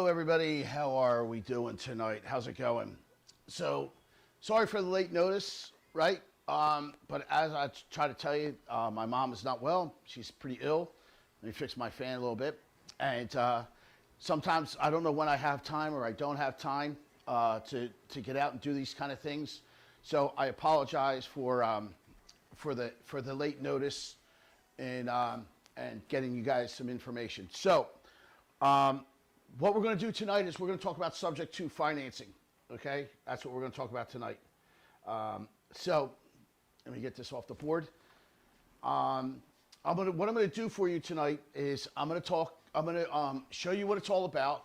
Hello, everybody. How are we doing tonight? How's it going? So, sorry for the late notice, right? But as I try to tell you, my mom is not well. She's pretty ill. Let me fix my fan a little bit. And sometimes I don't know when I have time or I don't have time to get out and do these kind of things. So I apologize for the late notice and getting you guys some information. So. What we're going to do tonight is we're going to talk about subject to financing. Okay, that's what we're going to talk about tonight. So let me get this off the board. What I'm going to do for you tonight is I'm going to show you what it's all about,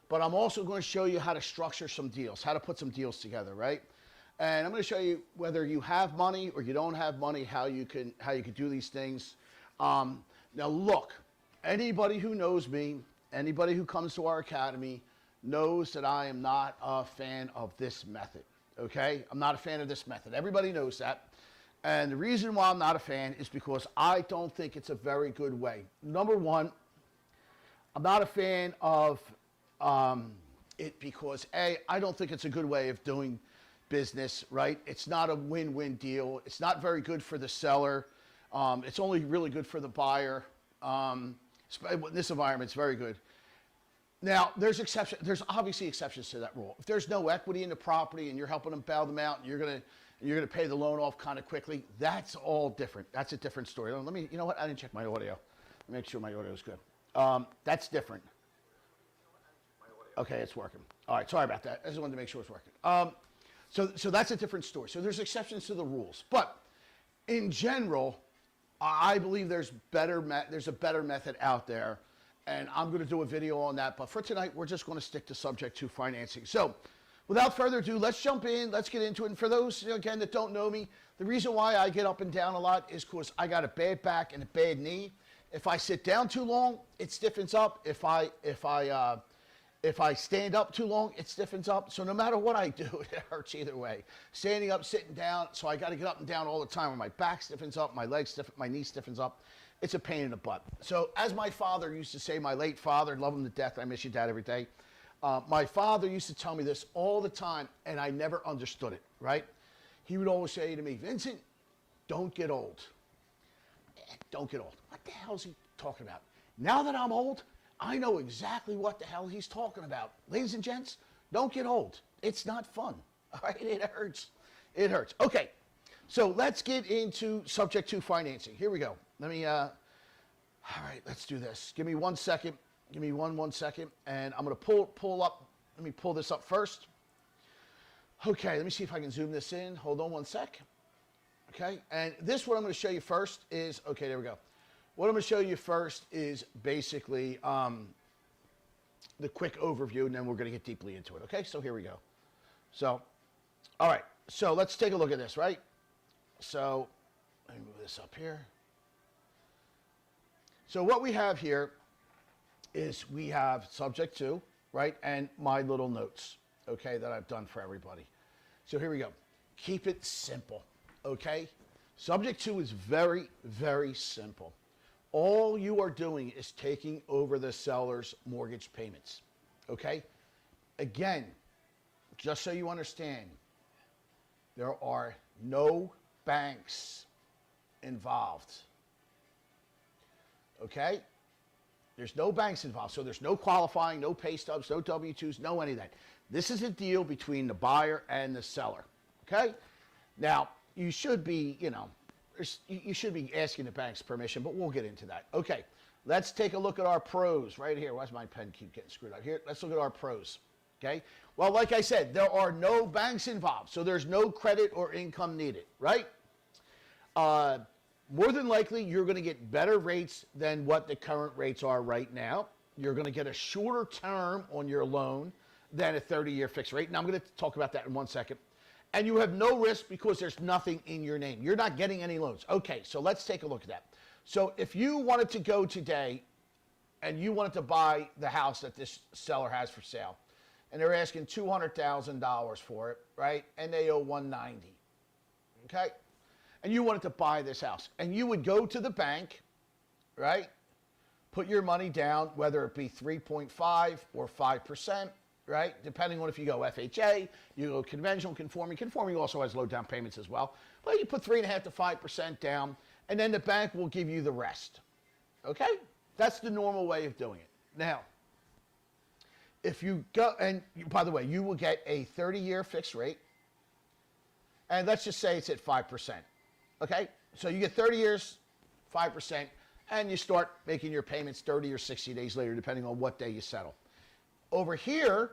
but I'm also going to show you how to structure some deals, how to put some deals together, right? And I'm going to show you whether you have money or you don't have money, how you can do these things. Now look, anybody who knows me, anybody who comes to our academy knows that I am not a fan of this method, okay? I'm not a fan of this method. Everybody knows that. And the reason why I'm not a fan is because I don't think it's a very good way. Number one, I'm not a fan of it because, A, I don't think it's a good way of doing business, right? It's not a win-win deal. It's not very good for the seller. It's only really good for the buyer. In this environment, it's very good. Now, there's obviously exceptions to that rule. If there's no equity in the property and you're helping them bail them out and you're gonna pay the loan off kind of quickly, that's all different. That's a different story. You know what? I didn't check my audio. Let me make sure my audio is good. That's different. Okay, it's working. All right, sorry about that. I just wanted to make sure it's working. So that's a different story. So there's exceptions to the rules, but in general, I believe there's a better method out there, and I'm going to do a video on that. But for tonight, we're just going to stick to subject to financing. So without further ado, let's jump in. Let's get into it. And for those, again, that don't know me, the reason why I get up and down a lot is because I got a bad back and a bad knee. If I sit down too long, it stiffens up. If I stand up too long, it stiffens up. So no matter what I do, it hurts either way. Standing up, sitting down, so I got to get up and down all the time. When my back stiffens up, my legs stiffen, my knee stiffens up. It's a pain in the butt. So as my father used to say, my late father, love him to death, I miss your dad every day. My father used to tell me this all the time, and I never understood it, right? He would always say to me, Vincent, don't get old. Don't get old. What the hell is he talking about? Now that I'm old, I know exactly what the hell he's talking about. Ladies and gents, don't get old. It's not fun. All right, it hurts. It hurts. Okay, so let's get into subject to financing. Here we go. Let me, all right, let's do this. Give me 1 second. Give me one second, and I'm going to pull up. Let me pull this up first. Okay, let me see if I can zoom this in. Hold on 1 sec. Okay, and this, what I'm going to show you first is, okay, there we go. What I'm going to show you first is basically the quick overview, and then we're going to get deeply into it. Okay, so here we go. So, all right, so let's take a look at this, right? So, let me move this up here. So what we have here is we have subject to, right, and my little notes, okay, that I've done for everybody. So here we go. Keep it simple, okay? Subject to is very, very simple. All you are doing is taking over the seller's mortgage payments, okay? Again, just so you understand, there are no banks involved, okay? There's no banks involved, so there's no qualifying, no pay stubs, no W-2s, no any of that. This is a deal between the buyer and the seller, okay? Now, you should be, you should be asking the bank's permission, but we'll get into that. Okay, let's take a look at our pros right here. Why's my pen keep getting screwed up? Here, let's look at our pros, okay? Well, like I said, there are no banks involved, so there's no credit or income needed, right? More than likely, you're going to get better rates than what the current rates are right now. You're going to get a shorter term on your loan than a 30-year fixed rate, and I'm going to talk about that in 1 second. And you have no risk because there's nothing in your name. You're not getting any loans. Okay, so let's take a look at that. So if you wanted to go today and you wanted to buy the house that this seller has for sale, and they're asking $200,000 for it, right? And they owe $190,000, okay? And you wanted to buy this house, and you would go to the bank, right? put your money down, whether it be 3.5 or 5%, right? Depending on if you go FHA, you go conventional, conforming. Conforming also has low down payments as well. But you put 3.5 to 5% down, and then the bank will give you the rest. Okay? That's the normal way of doing it. Now, if you go, and by the way, you will get a 30-year fixed rate, and let's just say it's at 5%. Okay? So you get 30 years, 5%, and you start making your payments 30 or 60 days later, depending on what day you settle. Over here,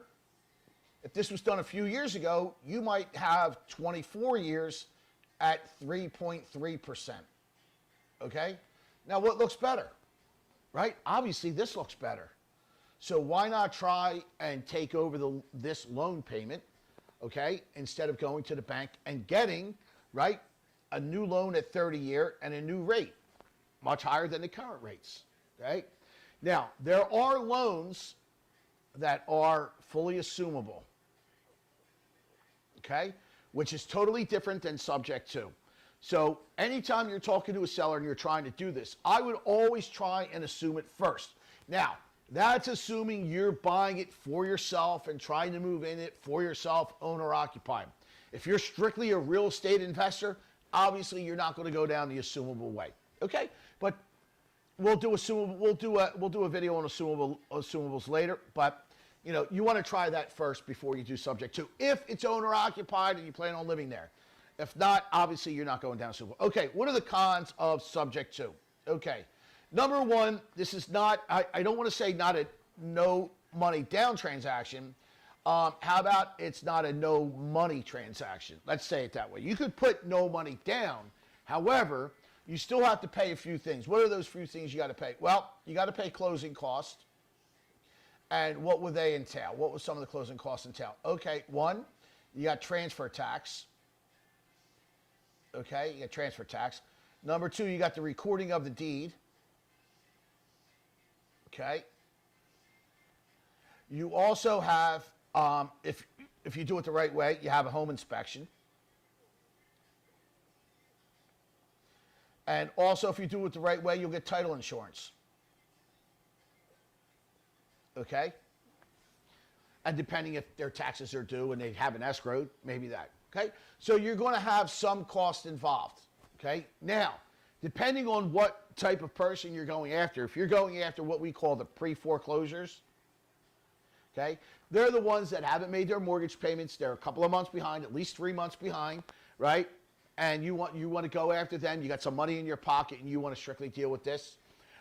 if this was done a few years ago, you might have 24 years at 3.3%. Okay? Now, what looks better? Right? Obviously, this looks better. So why not try and take over this loan payment, okay, instead of going to the bank and getting, right, a new loan at 30-year and a new rate, much higher than the current rates, okay? Now, there are loans that are fully assumable, okay, which is totally different than subject to. So anytime you're talking to a seller and you're trying to do this, I would always try and assume it first. Now, that's assuming you're buying it for yourself and trying to move in it for yourself, owner occupied. If you're strictly a real estate investor, obviously you're not going to go down the assumable way. Okay? But we'll do a video on assumables later, but you know, you want to try that first before you do subject to, if it's owner occupied and you plan on living there. If not, obviously you're not going down assumable. Okay, what are the cons of subject to? Okay. Number one, this is not, I don't want to say not a no money down transaction. How about it's not a no money transaction? Let's say it that way. You could put no money down. However, you still have to pay a few things. What are those few things you got to pay? Well, you got to pay closing costs. And what would they entail? What would some of the closing costs entail? Okay, one, you got transfer tax. Okay, you got transfer tax. Number two, you got the recording of the deed. Okay. You also have, if you do it the right way, you have a home inspection. And also, if you do it the right way, you'll get title insurance. Okay? And depending if their taxes are due and they have an escrow, maybe that. Okay? So you're going to have some cost involved. Okay? Now, depending on what type of person you're going after, if you're going after what we call the pre-foreclosures, okay, they're the ones that haven't made their mortgage payments. They're a couple of months behind, at least 3 months behind, right? And you want to go after them. You got some money in your pocket and you want to strictly deal with this.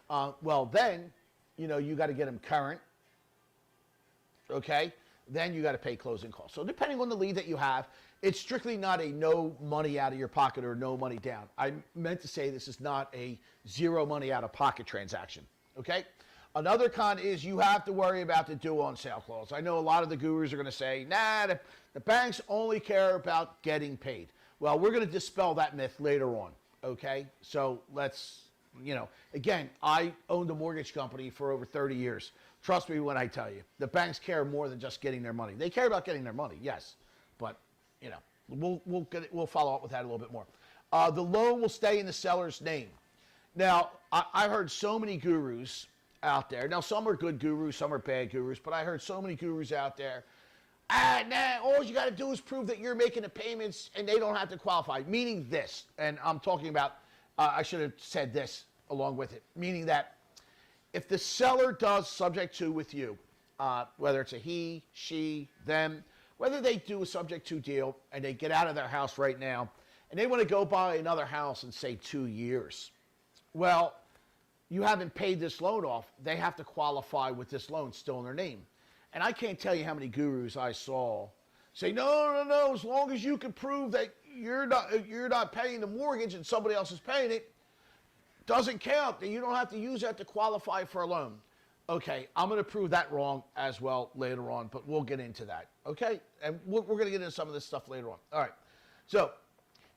Well, then, you know, you got to get them current. Okay? Then you got to pay closing costs. So depending on the lead that you have, it's strictly not a no money out of your pocket or no money down. I meant to say this is not a zero money out of pocket transaction. Okay? Another con is you have to worry about the due on sale clause. I know a lot of the gurus are going to say, nah, the banks only care about getting paid. Well, we're going to dispel that myth later on. Okay? So let's, you know, again, I owned a mortgage company for over 30 years. Trust me when I tell you, the banks care more than just getting their money. They care about getting their money, yes, but you know, we'll follow up with that a little bit more. The loan will stay in the seller's name. Now, I've heard so many gurus out there. Now, some are good gurus, some are bad gurus, but I heard so many gurus out there. Nah, all you got to do is prove that you're making the payments and they don't have to qualify. Meaning this, and I'm talking about, I should have said this along with it, meaning that if the seller does subject to with you, whether it's a he, she, them, whether they do a subject to deal and they get out of their house right now and they want to go buy another house in, say, 2 years. Well, you haven't paid this loan off. They have to qualify with this loan still in their name. And I can't tell you how many gurus I saw say, no, as long as you can prove that you're not paying the mortgage and somebody else is paying it, doesn't count. You don't have to use that to qualify for a loan. Okay, I'm going to prove that wrong as well later on, but we'll get into that. Okay, and we're going to get into some of this stuff later on. All right, so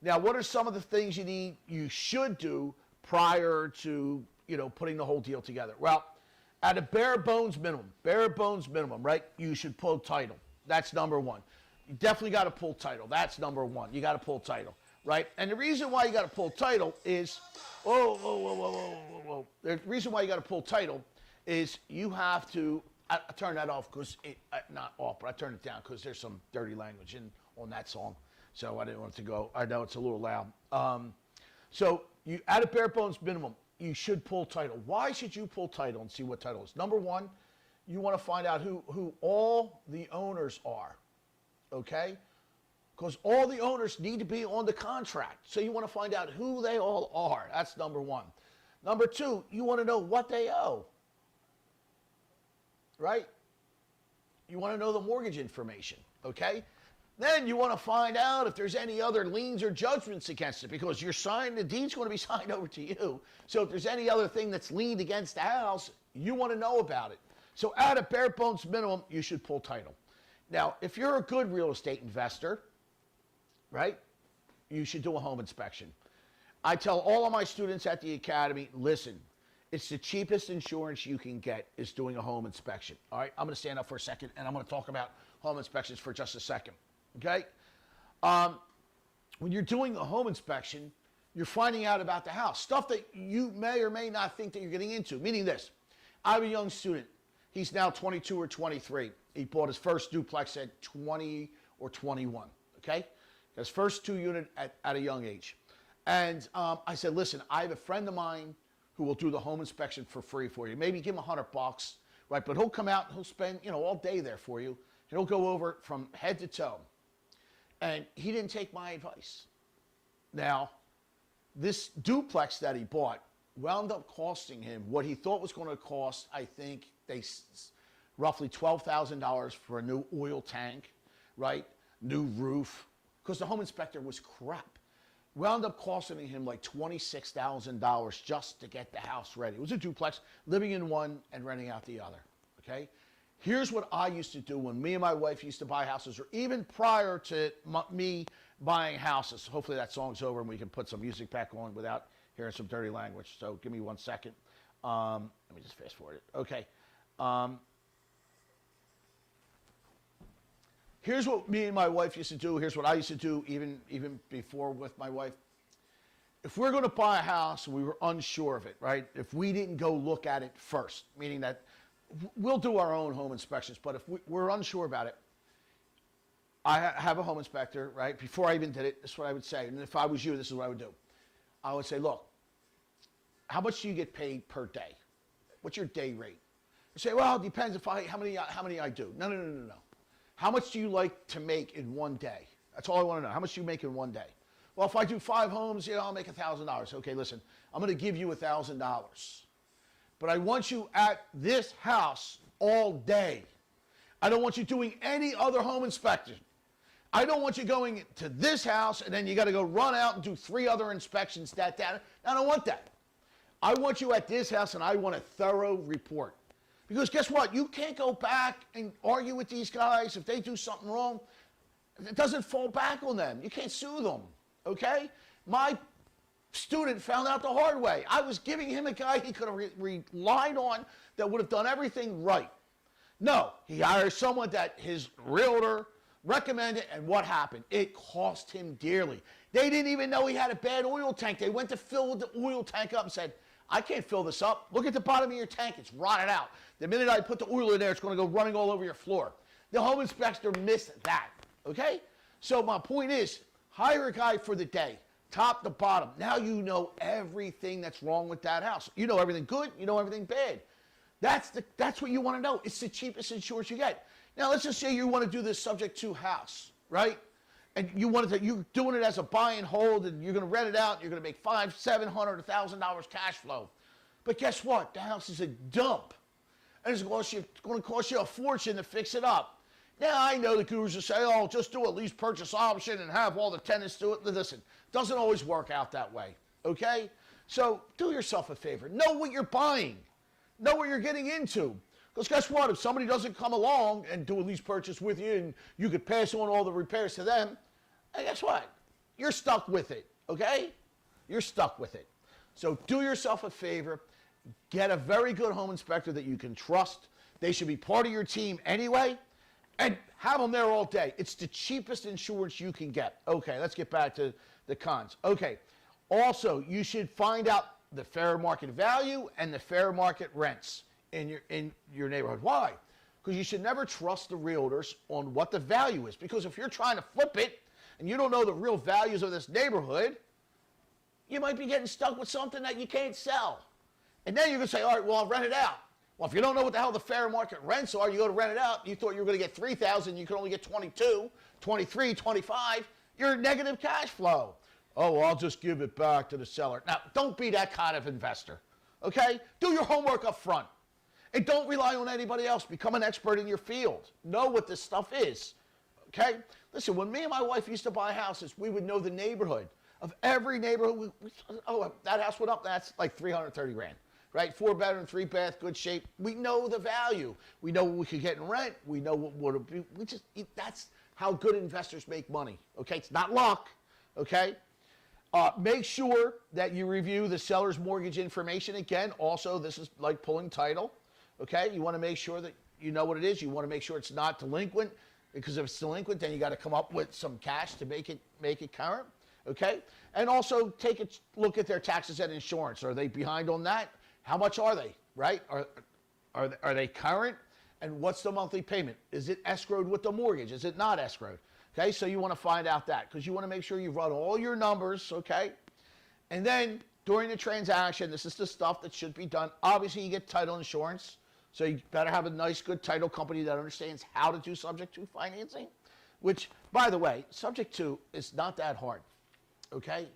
now what are some of the things you should do prior to, you know, putting the whole deal together? Well, at a bare bones minimum, right, you should pull title. That's number one. You definitely got to pull title. That's number one. You got to pull title, right? And the reason why you got to pull title is, whoa. The reason why you got to pull title is you have to. I turn that off because not off, but I turn it down because there's some dirty language on that song, so I didn't want it to go. I know it's a little loud. So you at a bare bones minimum, you should pull title. Why should you pull title and see what title is? Number one, you want to find out who all the owners are, okay? Because all the owners need to be on the contract. So you want to find out who they all are. That's number one. Number two, you want to know what they owe, right? You want to know the mortgage information, okay? Then you want to find out if there's any other liens or judgments against it, because the deed's going to be signed over to you. So if there's any other thing that's liened against the house, you want to know about it. So at a bare bones minimum, you should pull title. Now, if you're a good real estate investor, right, you should do a home inspection. I tell all of my students at the academy, listen, it's the cheapest insurance you can get is doing a home inspection. All right, I'm going to stand up for a second, and I'm going to talk about home inspections for just a second, okay? When you're doing a home inspection, you're finding out about the house, stuff that you may or may not think that you're getting into, meaning this. I have a young student. He's now 22 or 23. He bought his first duplex at 20 or 21, okay? His first 2-unit at a young age. And I said, listen, I have a friend of mine who will do the home inspection for free for you. Maybe give him $100, right? But he'll come out and he'll spend, all day there for you. And he'll go over from head to toe. And he didn't take my advice. Now, this duplex that he bought wound up costing him what he thought was going to cost, I think, roughly $12,000 for a new oil tank, right? New roof, because the home inspector was crap. Wound up costing him like $26,000 just to get the house ready. It was a duplex, living in one and renting out the other, okay? Here's what I used to do when me and my wife used to buy houses, or even prior to me buying houses. Hopefully that song's over and we can put some music back on without hearing some dirty language. So give me 1 second. Let me just fast forward it. Okay. Here's what me and my wife used to do. Here's what I used to do even before with my wife. If we're going to buy a house and we were unsure of it, right? If we didn't go look at it first, meaning that we'll do our own home inspections, but if we're unsure about it, I have a home inspector, right? Before I even did it, this is what I would say. And if I was you, this is what I would do. I would say, look, how much do you get paid per day? What's your day rate? You say, well, it depends how many I do. No. How much do you like to make in one day? That's all I want to know. How much do you make in one day? Well, if I do 5 homes, I'll make $1,000. Okay, listen, I'm going to give you $1,000. But I want you at this house all day. I don't want you doing any other home inspection. I don't want you going to this house and then you got to go run out and do 3 other inspections. I don't want that. I want you at this house and I want a thorough report. Because guess what? You can't go back and argue with these guys if they do something wrong. It doesn't fall back on them. You can't sue them, okay? My student found out the hard way. I was giving him a guy he could have relied on that would have done everything right. No, he hired someone that his realtor recommended, and what happened? It cost him dearly. They didn't even know he had a bad oil tank. They went to fill the oil tank up and said, I can't fill this up. Look at the bottom of your tank. It's rotted out. The minute I put the oil in there, it's going to go running all over your floor. The home inspector missed that, okay? So my point is, hire a guy for the day, top to bottom. Now you know everything that's wrong with that house. You know everything good. You know everything bad. That's what you want to know. It's the cheapest insurance you get. Now, let's just say you want to do this subject to house, right? And you're doing it as a buy and hold, and you're going to rent it out, and you're going to make $500, $700, $1,000 cash flow. But guess what? The house is a dump. And it's going to cost you a fortune to fix it up. Now, I know the gurus will say, oh, just do a lease purchase option and have all the tenants do it. Listen, it doesn't always work out that way, okay? So do yourself a favor. Know what you're buying. Know what you're getting into. Because guess what? If somebody doesn't come along and do a lease purchase with you and you could pass on all the repairs to them, hey, guess what? You're stuck with it, okay? You're stuck with it. So do yourself a favor. Get a very good home inspector that you can trust. They should be part of your team anyway. And have them there all day. It's the cheapest insurance you can get. Okay, let's get back to the cons. Okay, also, you should find out the fair market value and the fair market rents in your neighborhood. Why? Because you should never trust the realtors on what the value is. Because if you're trying to flip it and you don't know the real values of this neighborhood, you might be getting stuck with something that you can't sell. And then you're going to say, all right, well, I'll rent it out. Well, if you don't know what the hell the fair market rents are, you go to rent it out, you thought you were going to get $3,000, you can only get 22, 23, 25, you're negative cash flow. Oh, well, I'll just give it back to the seller. Now, don't be that kind of investor, okay? Do your homework up front. And don't rely on anybody else. Become an expert in your field. Know what this stuff is, okay? Listen, when me and my wife used to buy houses, we would know the neighborhood of every neighborhood. Oh, that house went up, that's like 330 grand. Right, 4-bedroom, 3-bath, good shape. We know the value. We know what we could get in rent. We know what would be. That's how good investors make money. Okay, it's not luck. Okay, make sure that you review the seller's mortgage information. Again, also this is like pulling title. Okay, you want to make sure that you know what it is. You want to make sure it's not delinquent, because if it's delinquent, then you got to come up with some cash to make it current. Okay, and also take a look at their taxes and insurance. Are they behind on that? How much are they, right? Are they current? And what's the monthly payment? Is it escrowed with the mortgage? Is it not escrowed? Okay, so you want to find out that, because you want to make sure you run all your numbers, okay? And then during the transaction, this is the stuff that should be done. Obviously, you get title insurance, so you better have a nice, good title company that understands how to do subject to financing, which, by the way, subject to is not that hard, okay?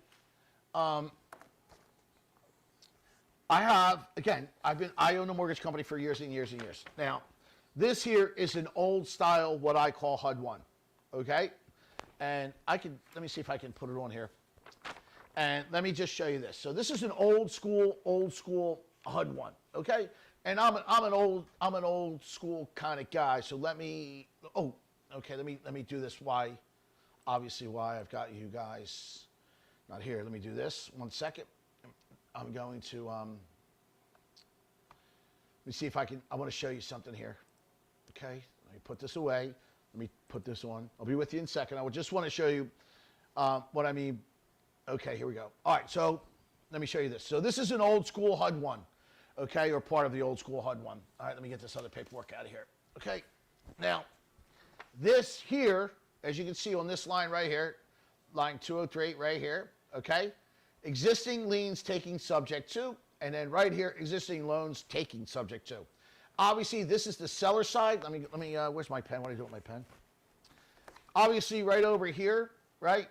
I own a mortgage company for years and years and years. Now, this here is an old style, what I call HUD-1, okay? And let me see if I can put it on here. And let me just show you this. So this is an old school HUD-1, okay? And I'm an old school kind of guy. So let me do this. Why I've got you guys not here. Let me do this. 1 second. I'm going to, let me see if I want to show you something here. Okay, let me put this away. Let me put this on. I'll be with you in a second. I just want to show you what I mean. Okay, here we go. All right, so let me show you this. So this is an old school HUD-1, okay, or part of the old school HUD-1. All right, let me get this other paperwork out of here. Okay, now, this here, as you can see on this line right here, line 2038 right here, okay, existing liens taking subject to, and then right here, existing loans taking subject to. Obviously, this is the seller side. Let me. Where's my pen? What do I do with my pen? Obviously, right over here, right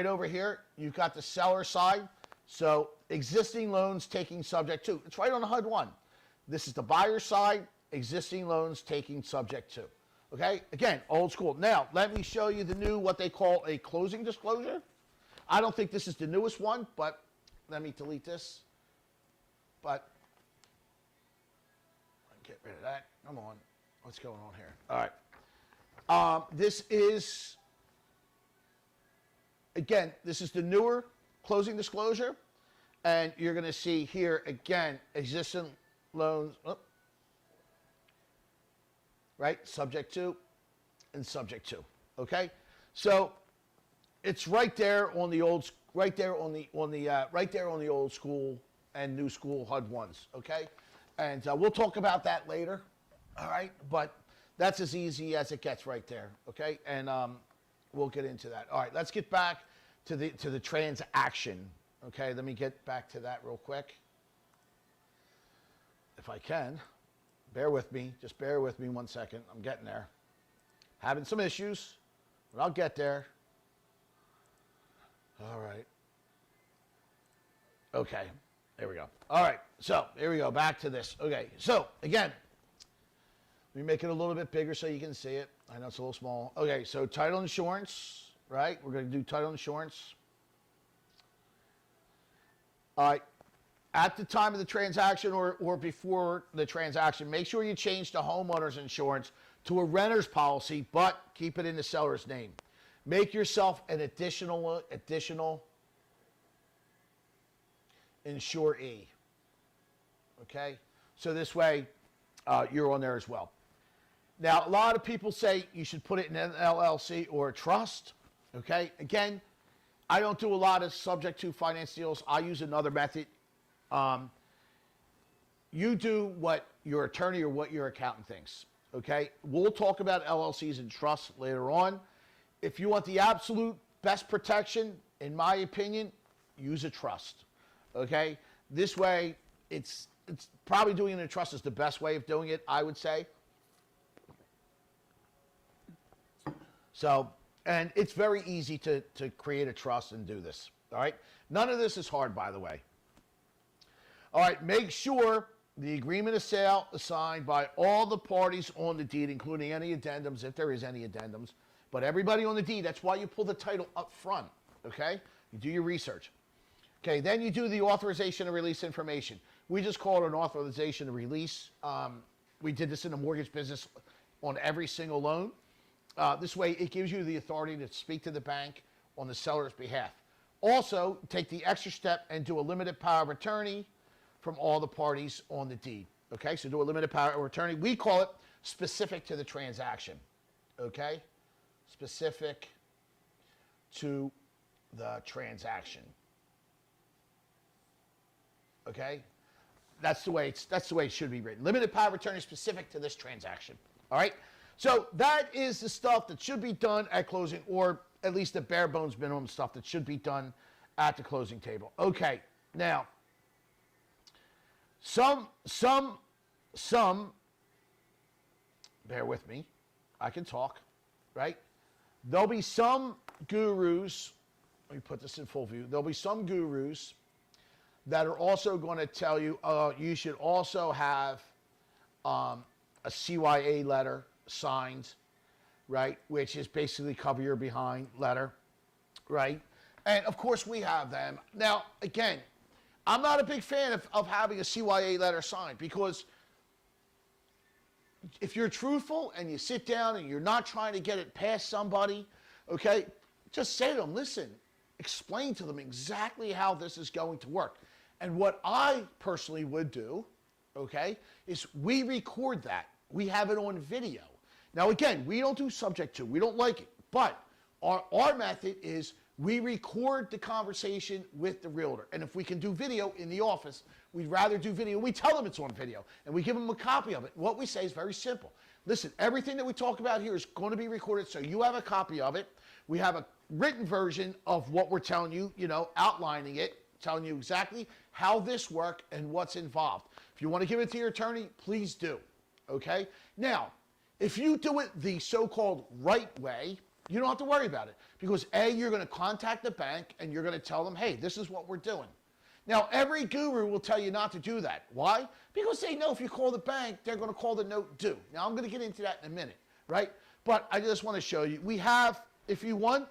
over here, you've got the seller side. So existing loans taking subject to. It's right on the HUD-1. This is the buyer side. Existing loans taking subject to. Okay. Again, old school. Now, let me show you the new what they call a closing disclosure. I don't think this is the newest one, but let me delete this. But get rid of that. Come on. What's going on here? All right. This is the newer closing disclosure. And you're going to see here, again, existing loans, right? Subject to and subject to. Okay? So it's right there on the old school and new school HUD-1s, okay? And we'll talk about that later, all right? But that's as easy as it gets right there, okay? And we'll get into that. All right, let's get back to the transaction, okay? Let me get back to that real quick, if I can. Bear with me. Just bear with me 1 second. I'm getting there. Having some issues, but I'll get there. All right. Okay, there we go. All right, so here we go, back to this. Okay, so again, let me make it a little bit bigger so you can see it. I know it's a little small. Okay, so title insurance, right? We're going to do title insurance. All right, at the time of the transaction or before the transaction, make sure you change the homeowner's insurance to a renter's policy, but keep it in the seller's name. Make yourself an additional insuree, okay? So this way, you're on there as well. Now, a lot of people say you should put it in an LLC or a trust, okay? Again, I don't do a lot of subject to finance deals. I use another method. You do what your attorney or what your accountant thinks, okay? We'll talk about LLCs and trusts later on. If you want the absolute best protection, in my opinion, use a trust, okay? This way, it's probably doing it in a trust is the best way of doing it, I would say. So, and it's very easy to create a trust and do this, all right? None of this is hard, by the way. All right, make sure the agreement of sale is signed by all the parties on the deed, including any addendums, if there is any addendums. But everybody on the deed, that's why you pull the title up front, okay? You do your research. Okay, then you do the authorization to release information. We just call it an authorization to release. We did this in the mortgage business on every single loan. This way, it gives you the authority to speak to the bank on the seller's behalf. Also, take the extra step and do a limited power of attorney from all the parties on the deed. Okay, so do a limited power of attorney. We call it specific to the transaction. Okay, specific to the transaction. Okay, that's the way it should be written. Limited power of attorney specific to this transaction. All right, so that is the stuff that should be done at closing, or at least the bare bones minimum stuff that should be done at the closing table. Okay, now. Some, bear with me, I can talk, right? There'll be some gurus, let me put this in full view. There'll be some gurus that are also going to tell you, you should also have a CYA letter signed, right? Which is basically cover your behind letter, right? And of course we have them. Now, again, I'm not a big fan of having a CYA letter signed, because if you're truthful and you sit down and you're not trying to get it past somebody, okay, just say to them, listen, explain to them exactly how this is going to work. And what I personally would do, okay, is we record that. We have it on video. Now, again, we don't do subject to. We don't like it. But our method is we record the conversation with the realtor. And if we can do video in the office, we'd rather do video. We tell them it's on video, and we give them a copy of it. What we say is very simple. Listen, everything that we talk about here is going to be recorded, so you have a copy of it. We have a written version of what we're telling you, outlining it, telling you exactly how this works and what's involved. If you want to give it to your attorney, please do, okay? Now, if you do it the so-called right way, you don't have to worry about it, because A, you're going to contact the bank and you're going to tell them, hey, this is what we're doing. Now, every guru will tell you not to do that. Why? Because they know if you call the bank, they're going to call the note due. Now, I'm going to get into that in a minute, right? But I just want to show you. We have, if you want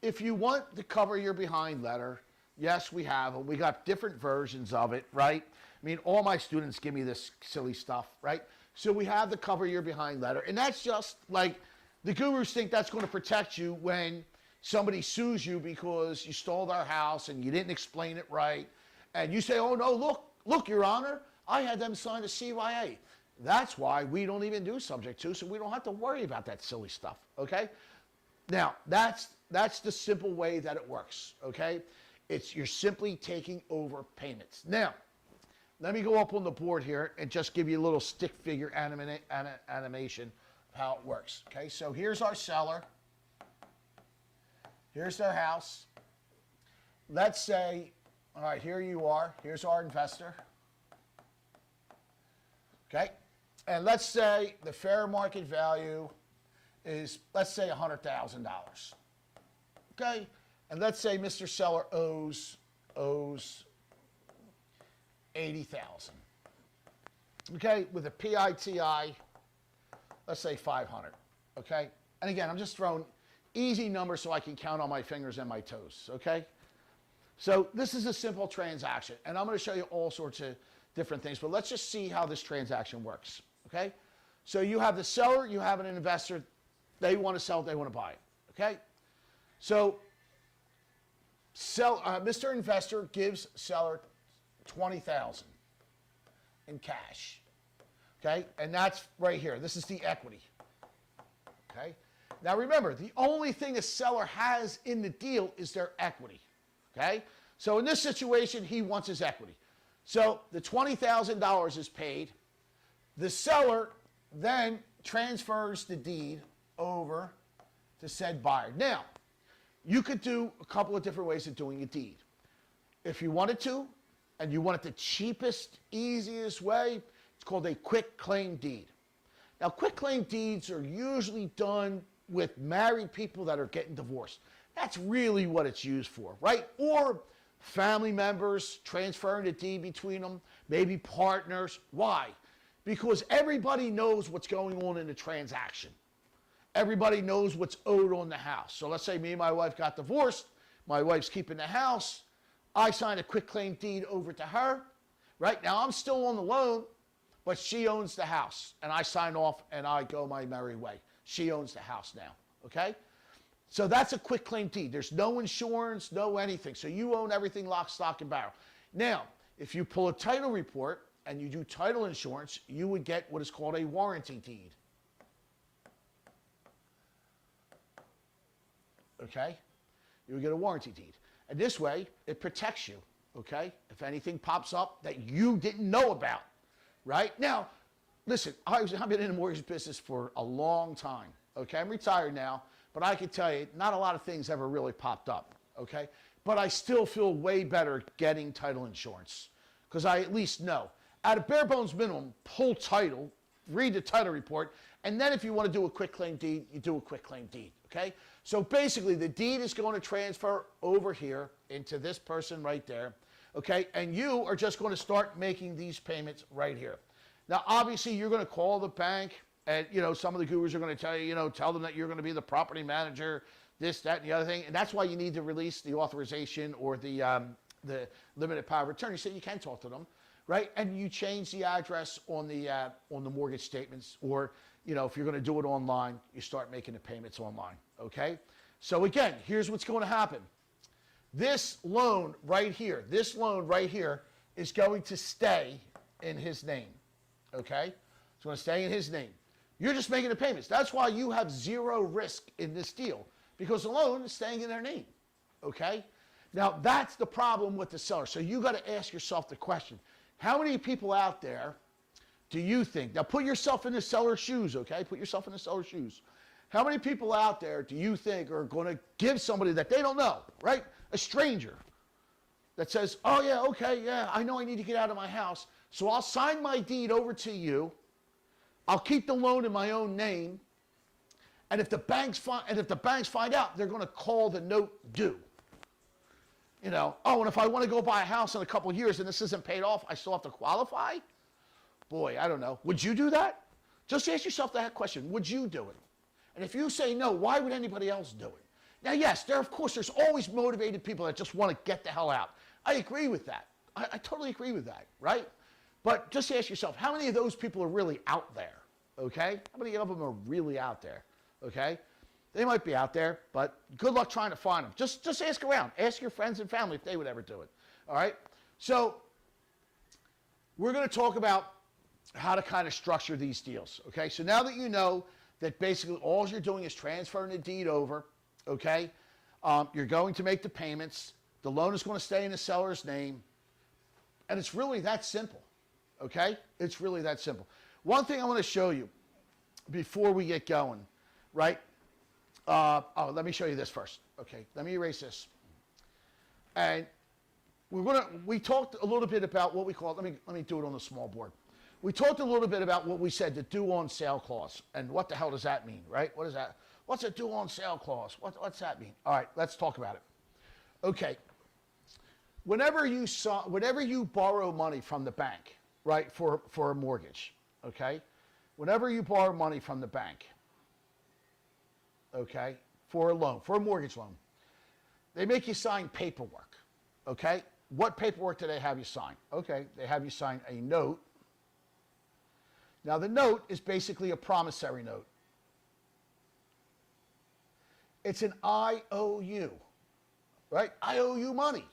to cover your behind letter, yes, we have them. We got different versions of it, right? I mean, all my students give me this silly stuff, right? So we have the cover your behind letter, and that's just like, the gurus think that's going to protect you when somebody sues you because you stole their house and you didn't explain it right. And you say, oh, no, look, Your Honor, I had them sign a CYA. That's why we don't even do subject to, so we don't have to worry about that silly stuff, okay? Now, that's the simple way that it works, okay? You're simply taking over payments. Now, let me go up on the board here and just give you a little stick figure animation of how it works, okay? So here's our seller. Here's their house. Let's say, all right, here you are. Here's our investor. Okay? And let's say the fair market value is, let's say, $100,000. Okay? And let's say Mr. Seller owes $80,000. Okay? With a PITI, let's say 500. Okay? And again, I'm just throwing easy numbers so I can count on my fingers and my toes, okay? So this is a simple transaction, and I'm going to show you all sorts of different things, but let's just see how this transaction works, okay? So you have the seller, you have an investor, they want to sell it, they want to buy it, okay? So Mr. Investor gives seller $20,000 in cash, okay? And that's right here. This is the equity, okay? Now remember, the only thing a seller has in the deal is their equity, okay? So in this situation, he wants his equity. So the $20,000 is paid. The seller then transfers the deed over to said buyer. Now, you could do a couple of different ways of doing a deed. If you wanted to, and you want it the cheapest, easiest way, it's called a quick claim deed. Now, quick claim deeds are usually done with married people that are getting divorced. That's really what it's used for, right? Or family members transferring the deed between them, maybe partners. Why? Because everybody knows what's going on in the transaction. Everybody knows what's owed on the house. So let's say me and my wife got divorced. My wife's keeping the house. I signed a quick claim deed over to her. Right now, I'm still on the loan, but she owns the house. And I sign off and I go my merry way. She owns the house now. Okay? So that's a quick claim deed. There's no insurance, no anything. So you own everything lock, stock, and barrel. Now, if you pull a title report and you do title insurance, you would get what is called a warranty deed. Okay? You would get a warranty deed. And this way, it protects you, okay? If anything pops up that you didn't know about, right? Now, listen, I've been in the mortgage business for a long time, okay? I'm retired now, but I can tell you, not a lot of things ever really popped up, okay? But I still feel way better getting title insurance because I at least know. At a bare bones minimum, pull title, read the title report, and then if you want to do a quick claim deed, you do a quick claim deed, okay? So basically, the deed is going to transfer over here into this person right there, okay? And you are just going to start making these payments right here. Now, obviously, you're going to call the bank, and, you know, some of the gurus are going to tell you, you know, tell them that you're going to be the property manager, this, that, and the other thing. And that's why you need to release the authorization or the limited power of attorney so you can talk to them, right? And you change the address on the mortgage statements, or, you know, if you're going to do it online, you start making the payments online, okay? So again, here's what's going to happen. This loan right here is going to stay in his name, okay? It's going to stay in his name. You're just making the payments. That's why you have zero risk in this deal, because the loan is staying in their name, okay? Now, that's the problem with the seller. So you got to ask yourself the question, how many people out there do you think, now put yourself in the seller's shoes, okay? Put yourself in the seller's shoes. How many people out there do you think are going to give somebody that they don't know, right? A stranger that says, oh yeah, okay, yeah, I know I need to get out of my house, so I'll sign my deed over to you. I'll keep the loan in my own name. And if the banks find out, they're going to call the note due. You know, oh, and if I want to go buy a house in a couple of years and this isn't paid off, I still have to qualify? Boy, I don't know. Would you do that? Just ask yourself that question. Would you do it? And if you say no, why would anybody else do it? Now, yes, of course, there's always motivated people that just want to get the hell out. I agree with that. I totally agree with that, right? But just ask yourself, how many of those people are really out there, okay? How many of them are really out there, okay? They might be out there, but good luck trying to find them. Just ask around. Ask your friends and family if they would ever do it, all right? So we're going to talk about how to kind of structure these deals, okay? So now that you know that basically all you're doing is transferring the deed over, okay? You're going to make the payments. The loan is going to stay in the seller's name. And it's really that simple, okay? It's really that simple. One thing I want to show you before we get going, right? Let me show you this first. Okay, let me erase this. And we talked a little bit about what we call, let me do it on the small board. We talked a little bit about what we said, the due on sale clause. And what the hell does that mean, right? What is that? What's a due on sale clause? What's that mean? All right, let's talk about it. Okay. Whenever you borrow money from the bank, right, for a mortgage, okay? Whenever you borrow money from the bank, okay, for a loan, for a mortgage loan, they make you sign paperwork, okay? What paperwork do they have you sign? Okay, they have you sign a note. Now, the note is basically a promissory note. It's an IOU, right? I owe you money.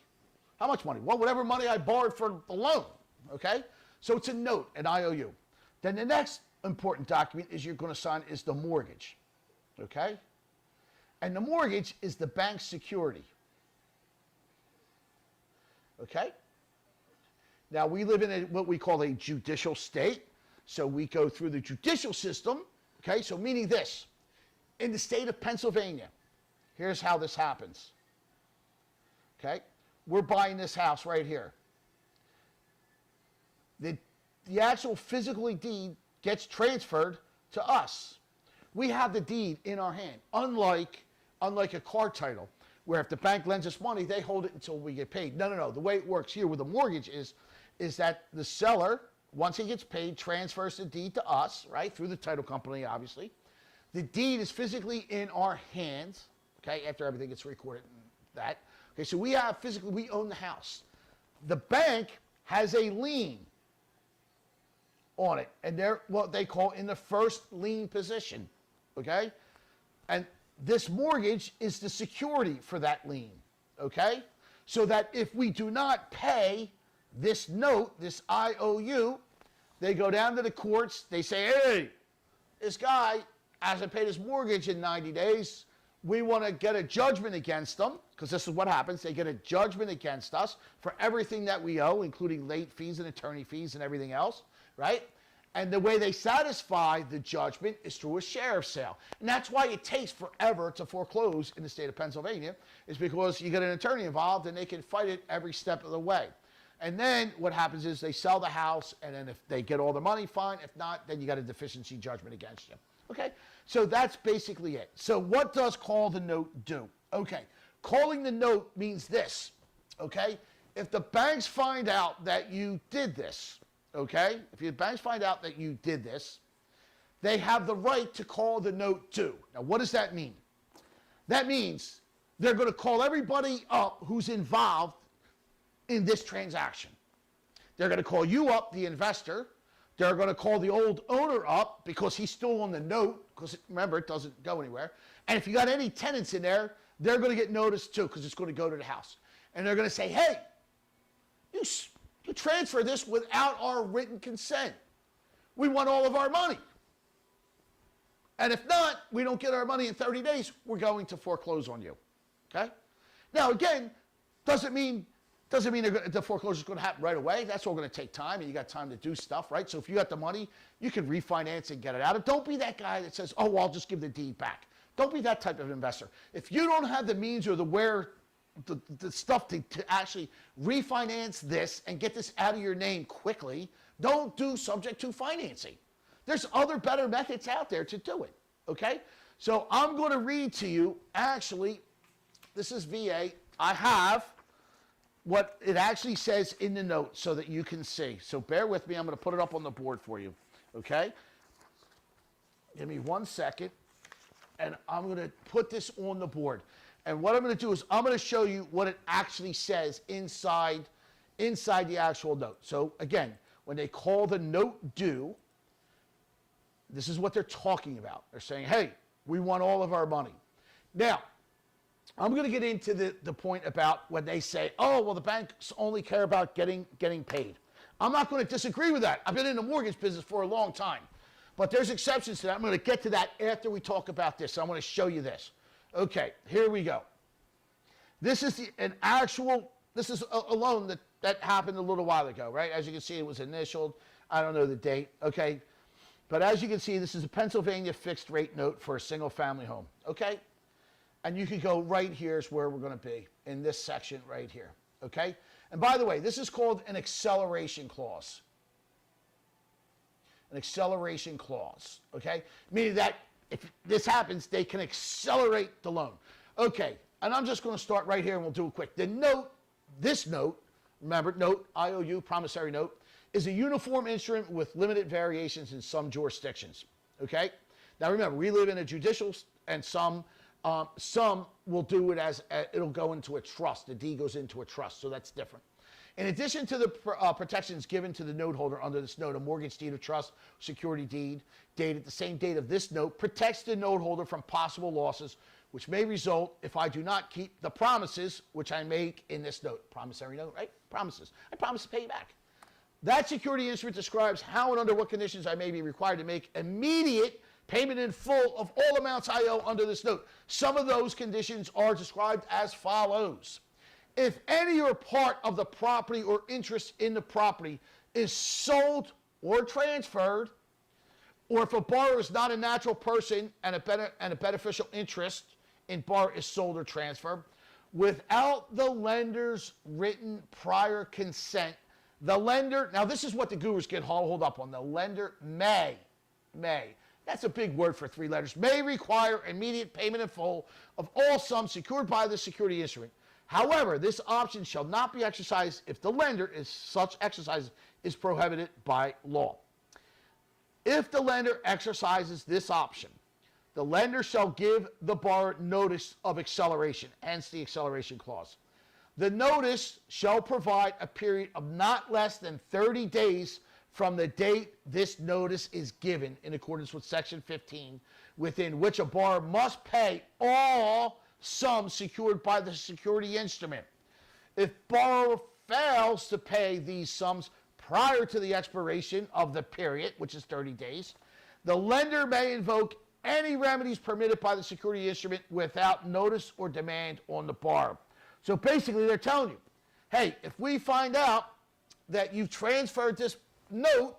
How much money? Well, whatever money I borrowed for the loan, okay? So it's a note, an IOU. Then the next important document is you're going to sign is the mortgage, okay? And the mortgage is the bank's security, okay? Now, we live in what we call a judicial state. So we go through the judicial system. Okay, so meaning this. In the state of Pennsylvania, here's how this happens. Okay, we're buying this house right here. The actual physical deed gets transferred to us. We have the deed in our hand, unlike a car title, where if the bank lends us money, they hold it until we get paid. No. The way it works here with a mortgage is that the seller, once he gets paid, transfers the deed to us, right, through the title company, obviously. The deed is physically in our hands, okay, after everything gets recorded and that. Okay, so we own the house. The bank has a lien on it, and they're what they call in the first lien position, okay? And this mortgage is the security for that lien, okay? So that if we do not pay this note, this IOU, they go down to the courts, they say, hey, this guy hasn't paid his mortgage in 90 days. We want to get a judgment against them, because this is what happens. They get a judgment against us for everything that we owe, including late fees and attorney fees and everything else, right? And the way they satisfy the judgment is through a sheriff's sale. And that's why it takes forever to foreclose in the state of Pennsylvania, is because you get an attorney involved and they can fight it every step of the way. And then what happens is they sell the house, and then if they get all the money, fine. If not, then you got a deficiency judgment against you. Okay? So that's basically it. So what does call the note do? Okay. Calling the note means this. Okay? If the banks find out that you did this, okay? If the banks find out that you did this, they have the right to call the note due. Now, what does that mean? That means they're going to call everybody up who's involved in this transaction. They're going to call you up, the investor. They're going to call the old owner up because he's still on the note, because remember, it doesn't go anywhere. And if you got any tenants in there, they're going to get noticed too, because it's going to go to the house. And they're going to say, hey, you transfer this without our written consent. We want all of our money. And if not, we don't get our money in 30 days, we're going to foreclose on you. Okay? Now, again, doesn't mean the foreclosure is going to happen right away. That's all going to take time, and you got time to do stuff, right? So if you got the money, you can refinance and get it out. Don't be that guy that says, oh, well, I'll just give the deed back. Don't be that type of investor. If you don't have the means or the stuff to actually refinance this and get this out of your name quickly, don't do subject to financing. There's other better methods out there to do it, okay? So I'm going to read to you, actually, this is VA. I have what it actually says in the note so that you can see. So bear with me. I'm going to put it up on the board for you, okay? Give me 1 second, and I'm going to put this on the board. And what I'm going to do is I'm going to show you what it actually says inside the actual note. So again, when they call the note due, this is what they're talking about. They're saying, hey, we want all of our money. Now, I'm going to get into the point about when they say, oh, well, the banks only care about getting paid. I'm not going to disagree with that. I've been in the mortgage business for a long time. But there's exceptions to that. I'm going to get to that after we talk about this. So I'm going to show you this. Okay, here we go. This is this is a loan that happened a little while ago, right? As you can see, it was initialed. I don't know the date, okay? But as you can see, this is a Pennsylvania fixed rate note for a single family home, okay? And you can go right here is where we're going to be, in this section right here, okay? And by the way, this is called an acceleration clause. An acceleration clause, okay? Meaning that if this happens, they can accelerate the loan. Okay, and I'm just going to start right here and we'll do it quick. The note, this note, remember, note, IOU, promissory note, is a uniform instrument with limited variations in some jurisdictions, okay? Now remember, we live in a judicial, and some will do it as, it'll go into a trust. The deed goes into a trust, so that's different. In addition to the protections given to the note holder under this note, a mortgage deed of trust, security deed, dated the same date of this note, protects the note holder from possible losses, which may result if I do not keep the promises which I make in this note. Promissory note, right? Promises. I promise to pay you back. That security instrument describes how and under what conditions I may be required to make immediate payment in full of all amounts I owe under this note. Some of those conditions are described as follows. if any or part of the property or interest in the property is sold or transferred, or if a borrower is not a natural person and a beneficial interest in borrower is sold or transferred, without the lender's written prior consent, the lender, now this is what the gurus get hold up on, the lender may, that's a big word for 3 letters, may require immediate payment in full of all sums secured by the security instrument. However, this option shall not be exercised if the lender is such exercise is prohibited by law. If the lender exercises this option, the lender shall give the borrower notice of acceleration, hence the acceleration clause. The notice shall provide a period of not less than 30 days from the date this notice is given in accordance with Section 15, within which a borrower must pay all sums secured by the security instrument. If borrower fails to pay these sums prior to the expiration of the period, which is 30 days, the lender may invoke any remedies permitted by the security instrument without notice or demand on the borrower. So basically they're telling you, hey, if we find out that you've transferred this note,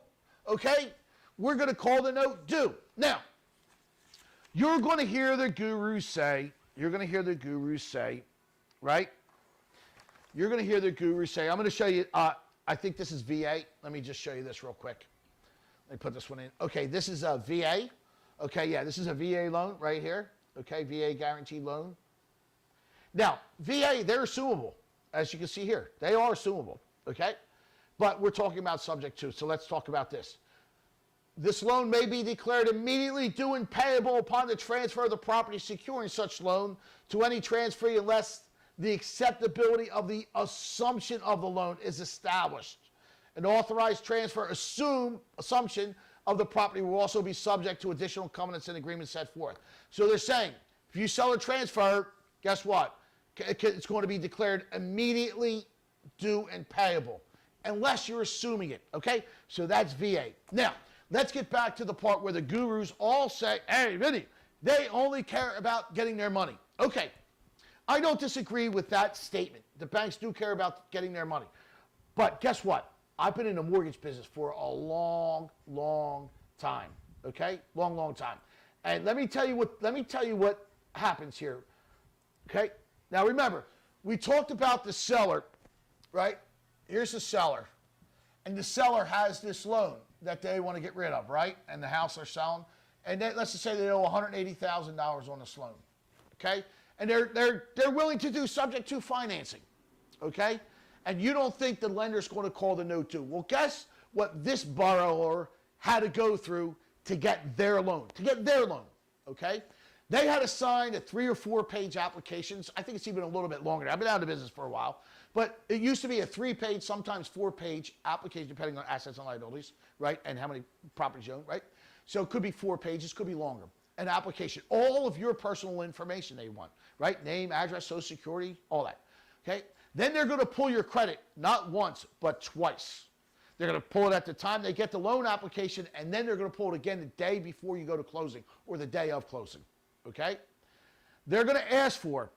okay, we're going to call the note due. Now, you're going to hear the gurus say, right? You're going to hear the gurus say, I'm going to show you, I think this is VA. Let me just show you this real quick. Let me put this one in. Okay, this is a VA. Okay, yeah, this is a VA loan right here. Okay, VA guaranteed loan. Now, VA, they're assumable, as you can see here. They are assumable, okay? But we're talking about subject to, so let's talk about this. This loan may be declared immediately due and payable upon the transfer of the property securing such loan to any transferee unless the acceptability of the assumption of the loan is established. An authorized transfer assumption of the property will also be subject to additional covenants and agreements set forth. So they're saying, if you sell or transfer, guess what? It's going to be declared immediately due and payable, unless you're assuming it, okay? So that's VA. Now, let's get back to the part where the gurus all say, hey, Vinny, they only care about getting their money. Okay, I don't disagree with that statement. The banks do care about getting their money. But guess what? I've been in the mortgage business for a long, long time, okay? Long, long time. And let me tell you what happens here, okay? Now remember, we talked about the seller, right? Here's the seller. And the seller has this loan that they want to get rid of, right? And the house they're selling. And let's just say they owe $180,000 on this loan, okay? And they're willing to do subject to financing, okay? And you don't think the lender's going to call the note due. Well, guess what this borrower had to go through to get their loan, okay? They had to sign a 3 or 4 page applications. I think it's even a little bit longer. I've been out of business for a while. But it used to be a 3-page, sometimes 4-page application, depending on assets and liabilities, right? And how many properties you own, right? So it could be 4 pages, could be longer. An application, all of your personal information they want, right? Name, address, social security, all that, okay? Then they're going to pull your credit, not once, but twice. They're going to pull it at the time they get the loan application, and then they're going to pull it again the day before you go to closing or the day of closing, okay? They're going to ask for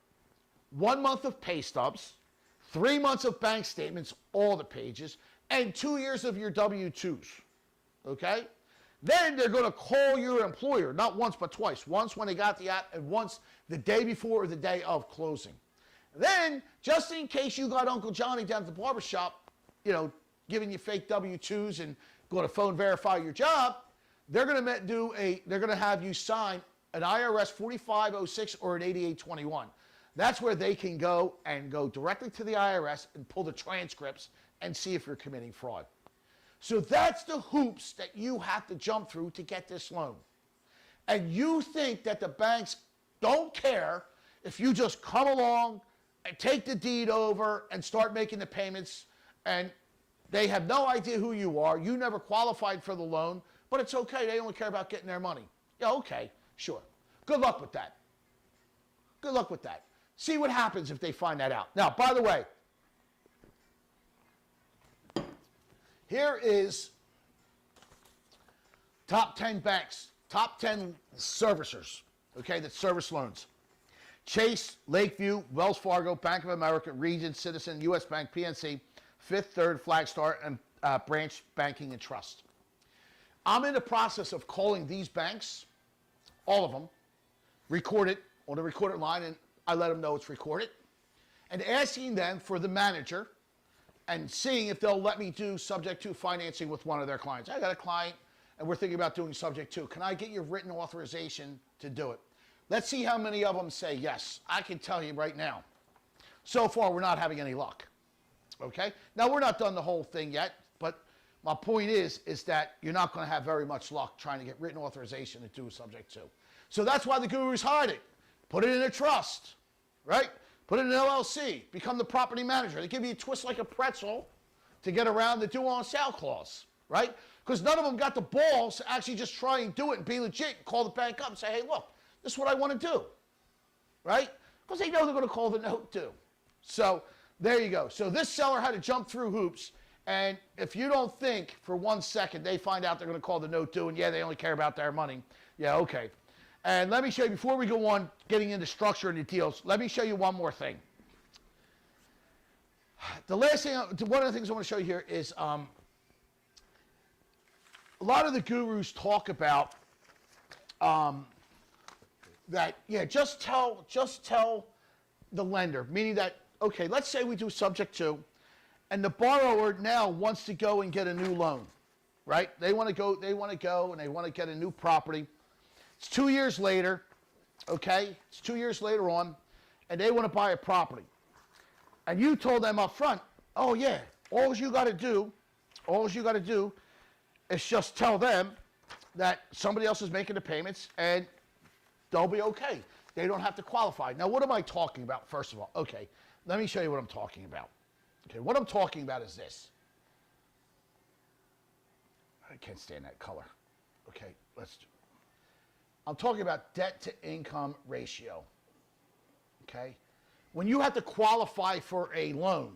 1 month of pay stubs, 3 months of bank statements, all the pages, and 2 years of your W-2s, okay? Then they're going to call your employer, not once but twice. Once when they got the app, and once the day before or the day of closing. Then, just in case you got Uncle Johnny down at the barbershop, you know, giving you fake W-2s and going to phone verify your job, they're going to have you sign an IRS 4506 or an 8821. That's where they can go directly to the IRS and pull the transcripts and see if you're committing fraud. So that's the hoops that you have to jump through to get this loan. And you think that the banks don't care if you just come along and take the deed over and start making the payments, and they have no idea who you are. You never qualified for the loan, but it's okay. They only care about getting their money. Yeah, okay, sure. Good luck with that. Good luck with that. See what happens if they find that out. Now, by the way, here is top 10 banks, top 10 servicers, okay, that service loans. Chase, Lakeview, Wells Fargo, Bank of America, Regions, Citizen, U.S. Bank, PNC, Fifth Third, Flagstar, and Branch Banking and Trust. I'm in the process of calling these banks, all of them, record it on the recorded line, and I let them know it's recorded, and asking them for the manager and seeing if they'll let me do subject to financing with one of their clients. I got a client, and we're thinking about doing subject to. Can I get your written authorization to do it? Let's see how many of them say yes. I can tell you right now, so far we're not having any luck. Okay? Now, we're not done the whole thing yet, but my point is that you're not going to have very much luck trying to get written authorization to do a subject to. So that's why the gurus hide it. Put it in a trust, right? Put it in an LLC. Become the property manager. They give you a twist like a pretzel to get around the due on sale clause, right? Because none of them got the balls to actually just try and do it and be legit and call the bank up and say, hey, look, this is what I want to do, right? Because they know they're going to call the note due. So there you go. So this seller had to jump through hoops. And if you don't think for 1 second they find out they're going to call the note due and, yeah, they only care about their money, yeah, okay. And let me show you, before we go on getting into structure and the deals, let me show you one more thing. The last thing, one of the things I want to show you here is a lot of the gurus talk about that, yeah, just tell the lender, meaning that, okay, let's say we do subject to, and the borrower now wants to go and get a new loan, right? They want to go and they want to get a new property. It's 2 years later, okay? It's 2 years later on, and they want to buy a property. And you told them up front, oh yeah, all you got to do is just tell them that somebody else is making the payments and they'll be okay. They don't have to qualify. Now, what am I talking about, first of all? Okay, let me show you what I'm talking about. Okay, what I'm talking about is this. I can't stand that color. Okay, I'm talking about debt to income ratio. Okay? When you have to qualify for a loan,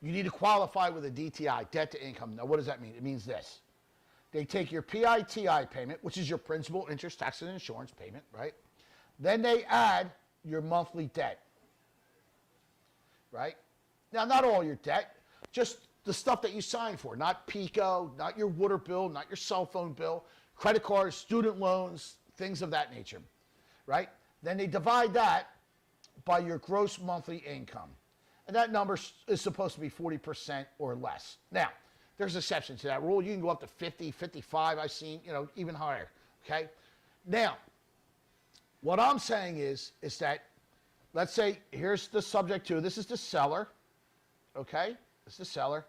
you need to qualify with a DTI, debt to income. Now, what does that mean? It means this. They take your PITI payment, which is your principal, interest, tax, and insurance payment, right? Then they add your monthly debt, right? Now, not all your debt, just the stuff that you signed for, not PICO, not your water bill, not your cell phone bill, credit cards, student loans, things of that nature, right? Then they divide that by your gross monthly income. And that number is supposed to be 40% or less. Now, there's exceptions to that rule. You can go up to 50, 55, I've seen, even higher, okay? Now, what I'm saying is that, let's say, here's the subject to, this is the seller, okay? This is the seller.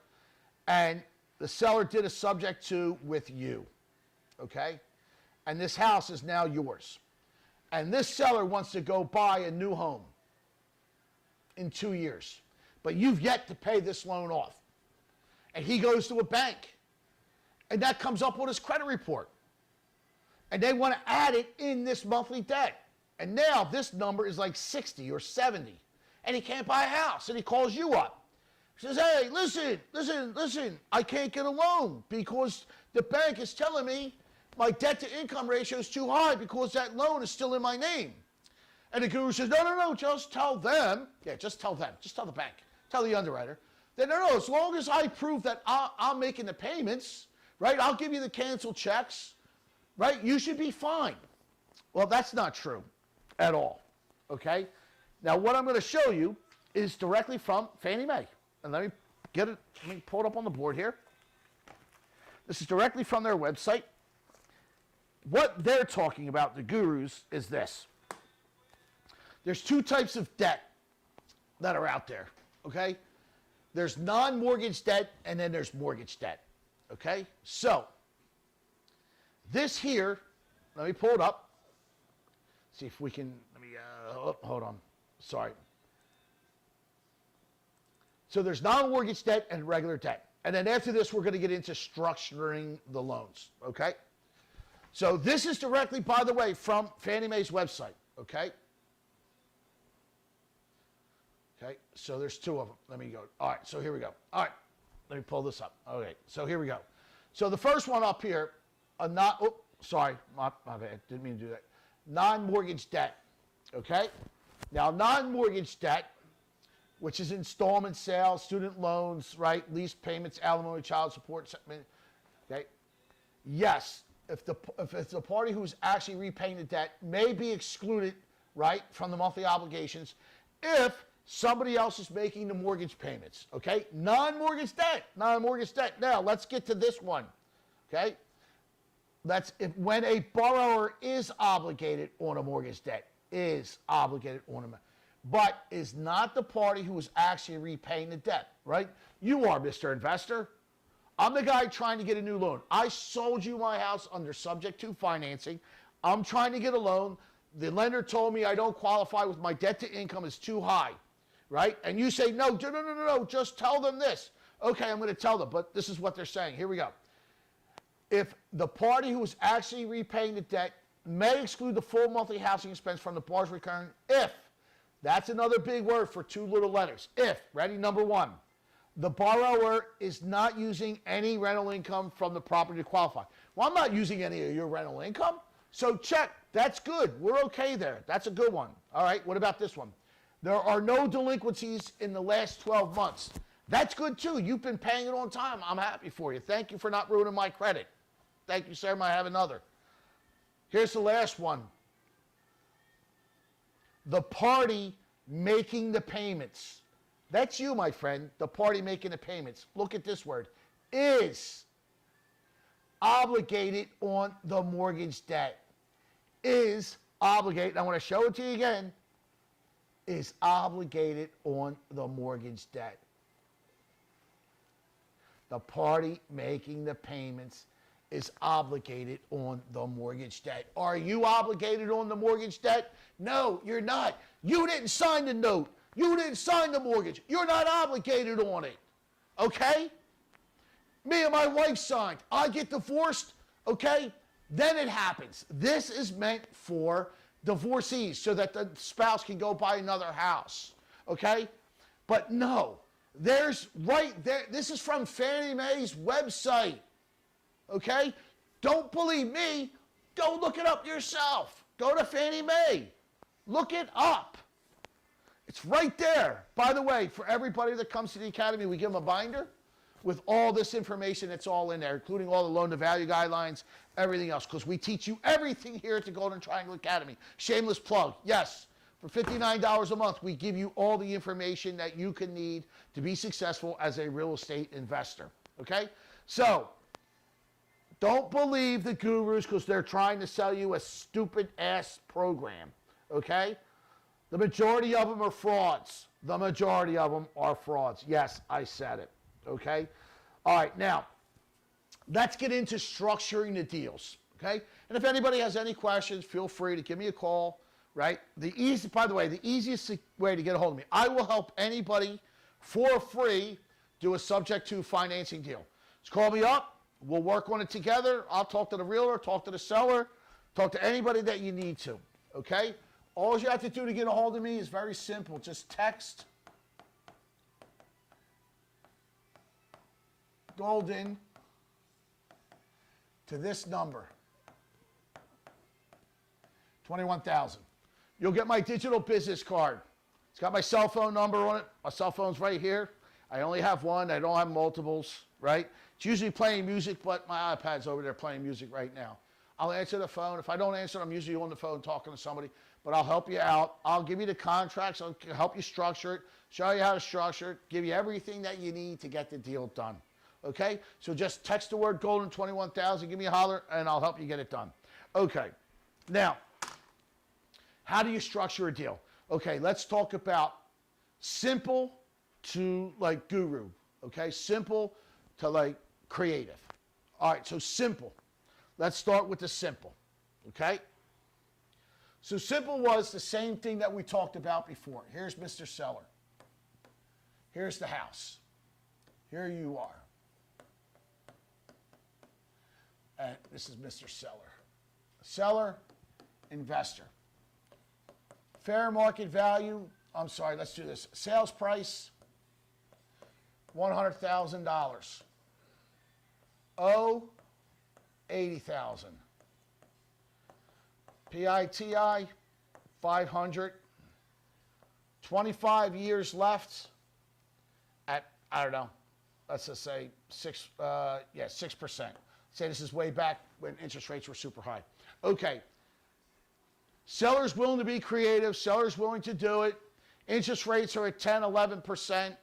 And the seller did a subject to with you, okay? And this house is now yours. And this seller wants to go buy a new home in 2 years. But you've yet to pay this loan off. And he goes to a bank. And that comes up on his credit report. And they want to add it in this monthly debt. And now this number is like 60 or 70. And he can't buy a house. And he calls you up. He says, hey, listen. I can't get a loan because the bank is telling me my debt to income ratio is too high because that loan is still in my name. And the guru says, no, just tell them. Yeah, just tell them. Just tell the bank. Tell the underwriter. Then, no, as long as I prove that I'm making the payments, right, I'll give you the canceled checks, right, you should be fine. Well, that's not true at all, okay? Now, what I'm going to show you is directly from Fannie Mae. And let me pull it up on the board here. This is directly from their website. What they're talking about, the gurus, is this. There's two types of debt that are out there, okay? There's non-mortgage debt, and then there's mortgage debt, okay? So, this here, let me pull it up. See if we can, hold on, sorry. So there's non-mortgage debt and regular debt. And then after this, we're going to get into structuring the loans, okay? So this is directly, by the way, from Fannie Mae's website, okay? Okay, so there's two of them. Let me go. All right, so here we go. All right, let me pull this up. Okay, so here we go. So the first one up here, my bad, didn't mean to do that. Non-mortgage debt, okay? Now, non-mortgage debt, which is installment sales, student loans, right, lease payments, alimony, child support, okay? Yes, if it's the party who's actually repaying the debt may be excluded, right, from the monthly obligations if somebody else is making the mortgage payments, okay? Non-mortgage debt, non-mortgage debt. Now, let's get to this one, okay? When a borrower is obligated on a mortgage debt, but is not the party who is actually repaying the debt, right? You are, Mr. Investor. I'm the guy trying to get a new loan. I sold you my house under subject to financing. I'm trying to get a loan. The lender told me I don't qualify with my debt to income is too high, right? And you say, no, just tell them this. Okay, I'm going to tell them, but this is what they're saying. Here we go. If the party who is actually repaying the debt may exclude the full monthly housing expense from the borrower's recurring if, that's another big word for two little letters, if, ready, number one, the borrower is not using any rental income from the property to qualify. Well, I'm not using any of your rental income, so check, that's good, we're okay there, that's a good one. All right, what about this one? There are no delinquencies in the last 12 months. That's good too, you've been paying it on time, I'm happy for you. Thank you for not ruining my credit. Thank you, sir, I have another. Here's the last one. The party making the payments. That's you, my friend, the party making the payments. Look at this word. Is obligated on the mortgage debt. Is obligated. I want to show it to you again. Is obligated on the mortgage debt. The party making the payments is obligated on the mortgage debt. Are you obligated on the mortgage debt? No, you're not. You didn't sign the note. You didn't sign the mortgage. You're not obligated on it. Okay? Me and my wife signed. I get divorced, okay? Then it happens. This is meant for divorcees so that the spouse can go buy another house. Okay? But no, there's right there. This is from Fannie Mae's website. Okay? Don't believe me. Go look it up yourself. Go to Fannie Mae. Look it up. It's right there. By the way, for everybody that comes to the Academy, we give them a binder with all this information. It's all in there, including all the loan-to-value guidelines, everything else, because we teach you everything here at the Golden Triangle Academy. Shameless plug. Yes, for $59 a month, we give you all the information that you can need to be successful as a real estate investor. Okay? So, don't believe the gurus because they're trying to sell you a stupid-ass program. Okay? The majority of them are frauds. The majority of them are frauds. Yes, I said it. Okay? All right, now, let's get into structuring the deals. Okay? And if anybody has any questions, feel free to give me a call. Right? By the way, the easiest way to get a hold of me, I will help anybody for free do a subject to financing deal. Just call me up. We'll work on it together. I'll talk to the realtor, talk to the seller, talk to anybody that you need to. Okay? All you have to do to get a hold of me is very simple. Just text Golden to this number, 21,000. You'll get my digital business card. It's got my cell phone number on it. My cell phone's right here. I only have one. I don't have multiples, right? It's usually playing music, but my iPad's over there playing music right now. I'll answer the phone. If I don't answer, I'm usually on the phone talking to somebody, but I'll help you out. I'll give you the contracts. I'll help you structure it, show you how to structure it, give you everything that you need to get the deal done. Okay? So just text the word Golden 21,000, give me a holler, and I'll help you get it done. Okay. Now, how do you structure a deal? Okay, let's talk about simple to like guru. Okay? Simple to like creative. All right, so simple. Let's start with the simple, okay? So simple was the same thing that we talked about before. Here's Mr. Seller. Here's the house. Here you are. And this is Mr. Seller. Seller, investor. Fair market value, I'm sorry, let's do this. Sales price, $100,000. Owe, $80,000. PITI, $500. 25 years left at, I don't know, let's just say 6%. Say this is way back when interest rates were super high. Okay. Seller's willing to be creative. Seller's willing to do it. Interest rates are at 10, 11%.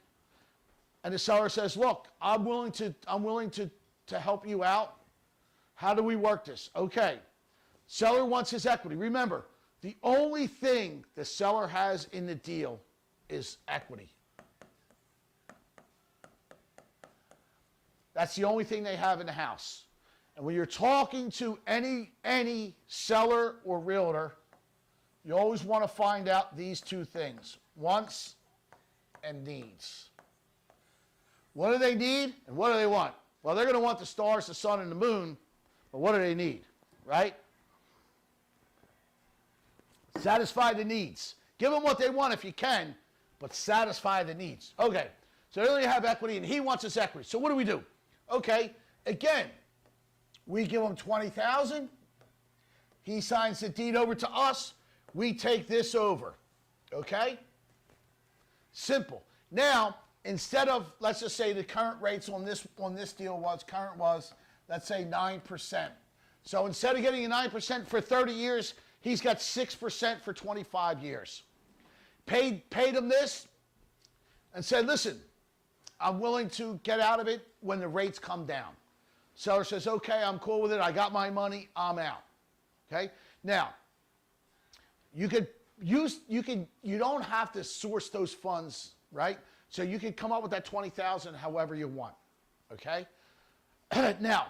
And the seller says, look, I'm willing to help you out. How do we work this? Okay. Seller wants his equity. Remember, the only thing the seller has in the deal is equity. That's the only thing they have in the house. And when you're talking to any seller or realtor, you always want to find out these two things: wants and needs. What do they need and what do they want? Well, they're going to want the stars, the sun, and the moon, but what do they need, right? Satisfy the needs. Give them what they want if you can, but satisfy the needs. Okay, so they only have equity, and he wants his equity. So what do we do? Okay, again, we give him $20,000. He signs the deed over to us. We take this over. Okay? Simple. Now, instead of, let's just say the current rates on this deal was, let's say 9%. So instead of getting a 9% for 30 years, he's got 6% for 25 years. Paid him this and said, listen, I'm willing to get out of it when the rates come down. Seller says, okay, I'm cool with it. I got my money. I'm out. Okay? Now, you don't have to source those funds, right? So you can come up with that $20,000 however you want. Okay? Now,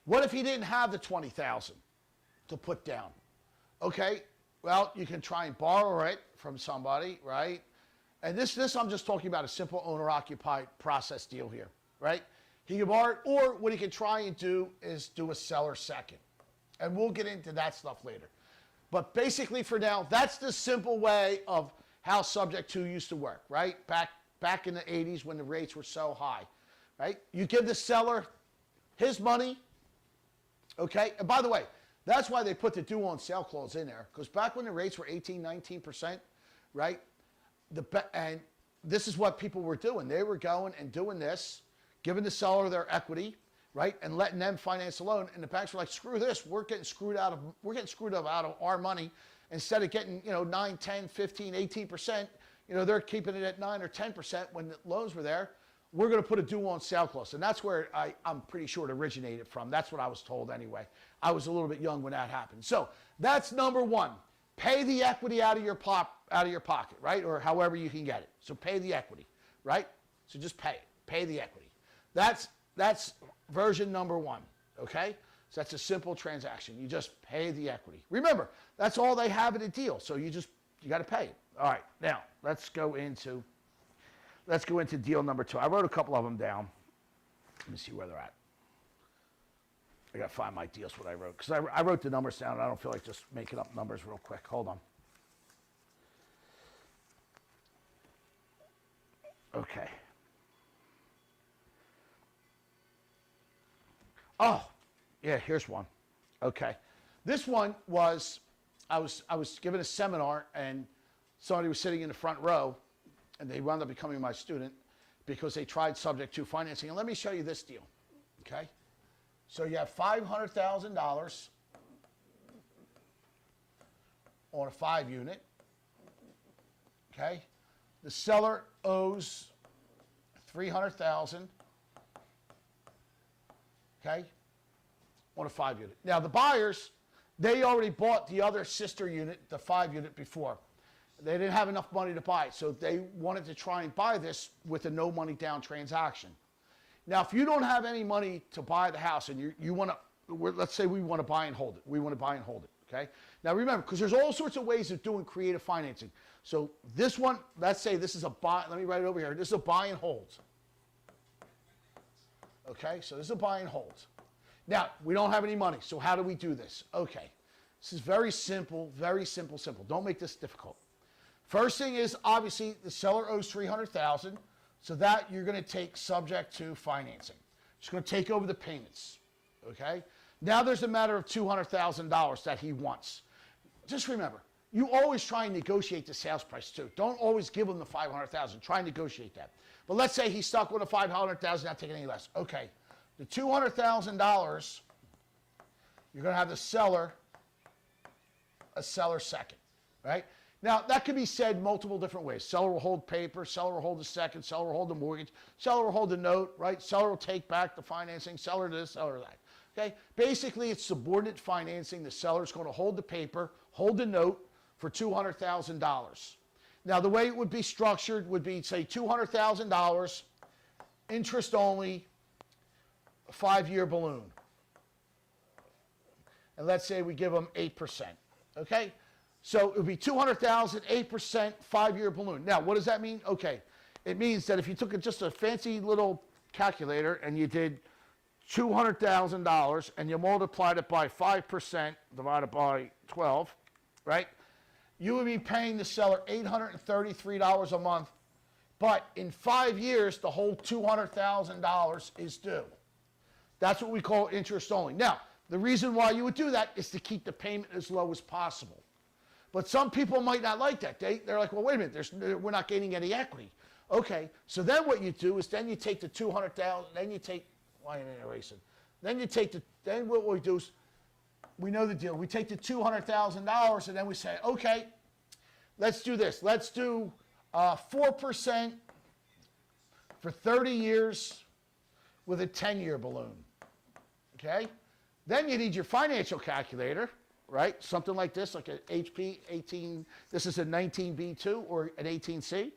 what if he didn't have the $20,000 to put down? Okay, well, you can try and borrow it from somebody, right? And this I'm just talking about a simple owner-occupied process deal here, right? He can borrow it, or what he can try and do is do a seller second. And we'll get into that stuff later. But basically for now, that's the simple way of how Subject 2 used to work, right? Back in the 80s when the rates were so high, right? You give the seller his money, okay? And by the way, that's why they put the due on sale clause in there, because back when the rates were 18, 19%, right? And this is what people were doing. They were going and doing this, giving the seller their equity, right, and letting them finance the loan. And the banks were like, screw this. We're getting screwed out of our money. Instead of getting 9, 10, 15, 18%, they're keeping it at 9 or 10% when the loans were there. We're going to put a due on sale clause. And that's where I'm pretty sure it originated from. That's what I was told anyway. I was a little bit young when that happened. So that's number one. Pay the equity out of your pocket, right? Or however you can get it. So pay the equity, right? So just pay it. Pay the equity. That's version number one, okay? So that's a simple transaction. You just pay the equity. Remember, that's all they have in a deal. So you got to pay it. All right, now let's go into deal number 2. I wrote a couple of them down. Let me see where they're at. I got to find my deals, what I wrote. Because I wrote the numbers down, and I don't feel like just making up numbers real quick. Hold on. Okay. Oh, yeah, here's one. Okay. This one was, I was given a seminar, and somebody was sitting in the front row, and they wound up becoming my student because they tried Subject 2 financing. And let me show you this deal, okay? So you have $500,000 on a 5-unit, okay? The seller owes $300,000, okay, on a 5-unit. Now the buyers, they already bought the other sister unit, the 5-unit before. They didn't have enough money to buy it, so they wanted to try and buy this with a no money down transaction. Now, if you don't have any money to buy the house and you want to, let's say we want to buy and hold it. We want to buy and hold it, okay? Now remember, because there's all sorts of ways of doing creative financing. So this one, let's say this is a buy, let me write it over here. This is a buy and hold. Okay, so this is a buy and hold. Now, we don't have any money, so how do we do this? Okay, this is very simple, simple. Don't make this difficult. First thing is, obviously, the seller owes $300,000, so that you're going to take Subject 2 financing. Just going to take over the payments, okay? Now there's a matter of $200,000 that he wants. Just remember, You always try and negotiate the sales price too. Don't always give him the $500,000. Try and negotiate that. But let's say he's stuck with a $500,000, not taking any less. Okay, the $200,000, you're going to have the seller, a seller second, right? Now, that could be said multiple different ways. Seller will hold paper, seller will hold the second, seller will hold the mortgage, seller will hold the note, right? Seller will take back the financing, seller this, seller that. Okay? Basically, it's subordinate financing. The seller's going to hold the paper, hold the note for $200,000. Now, the way it would be structured would be, say, $200,000, interest only, a 5-year balloon. And let's say we give them 8%. Okay? So it would be $200,000, 8%, 5-year balloon. Now, what does that mean? Okay. It means that if you took just a fancy little calculator and you did $200,000 and you multiplied it by 5% divided by 12, right? You would be paying the seller $833 a month, but in 5 years, the whole $200,000 is due. That's what we call interest only. Now, the reason why you would do that is to keep the payment as low as possible. But some people might not like that. They're like, well, wait a minute, we're not gaining any equity. Okay, so then what you do is then you take the $200,000, then you take, why am I erasing? Then you take then what we do is, we know the deal. We take the $200,000 and then we say, okay, let's do this. Let's do 4% for 30 years with a 10-year balloon. Okay? Then you need your financial calculator, right? Something like this, like an HP 18, this is a 19B2 or an 18C.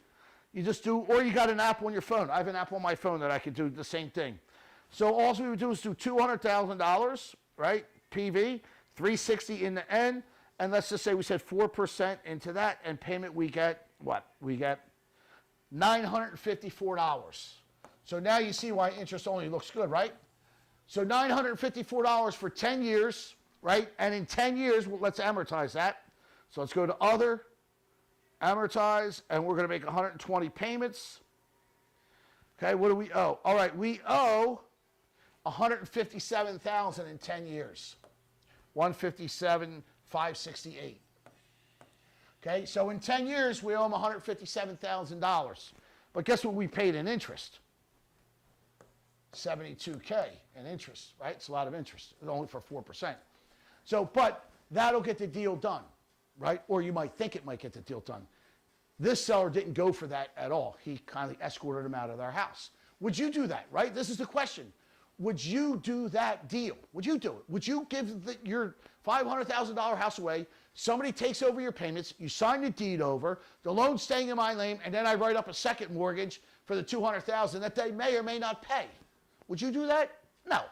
You just do, or you got an app on your phone. I have an app on my phone that I can do the same thing. So all we would do is do $200,000, right? PV, 360 in the end, and let's just say we said 4% into that, and payment we get what? We get $954. So now you see why interest only looks good, right? So $954 for 10 years, right? And in 10 years, well, let's amortize that. So let's go to other, amortize, and we're going to make 120 payments. Okay, what do we owe? All right, we owe $157,000 in 10 years. 157,568. Okay, so in 10 years, we owe them $157,000. But guess what we paid in interest? $72K in interest, right? It's a lot of interest, only for 4%. So, but that'll get the deal done, right? Or you might think it might get the deal done. This seller didn't go for that at all. He kindly escorted them out of their house. Would you do that, right? This is the question. Would you do that deal? Would you do it? Would you give your $500,000 house away? Somebody takes over your payments. You sign the deed over. The loan's staying in my name, and then I write up a second mortgage for the $200,000 that they may or may not pay. Would you do that? No.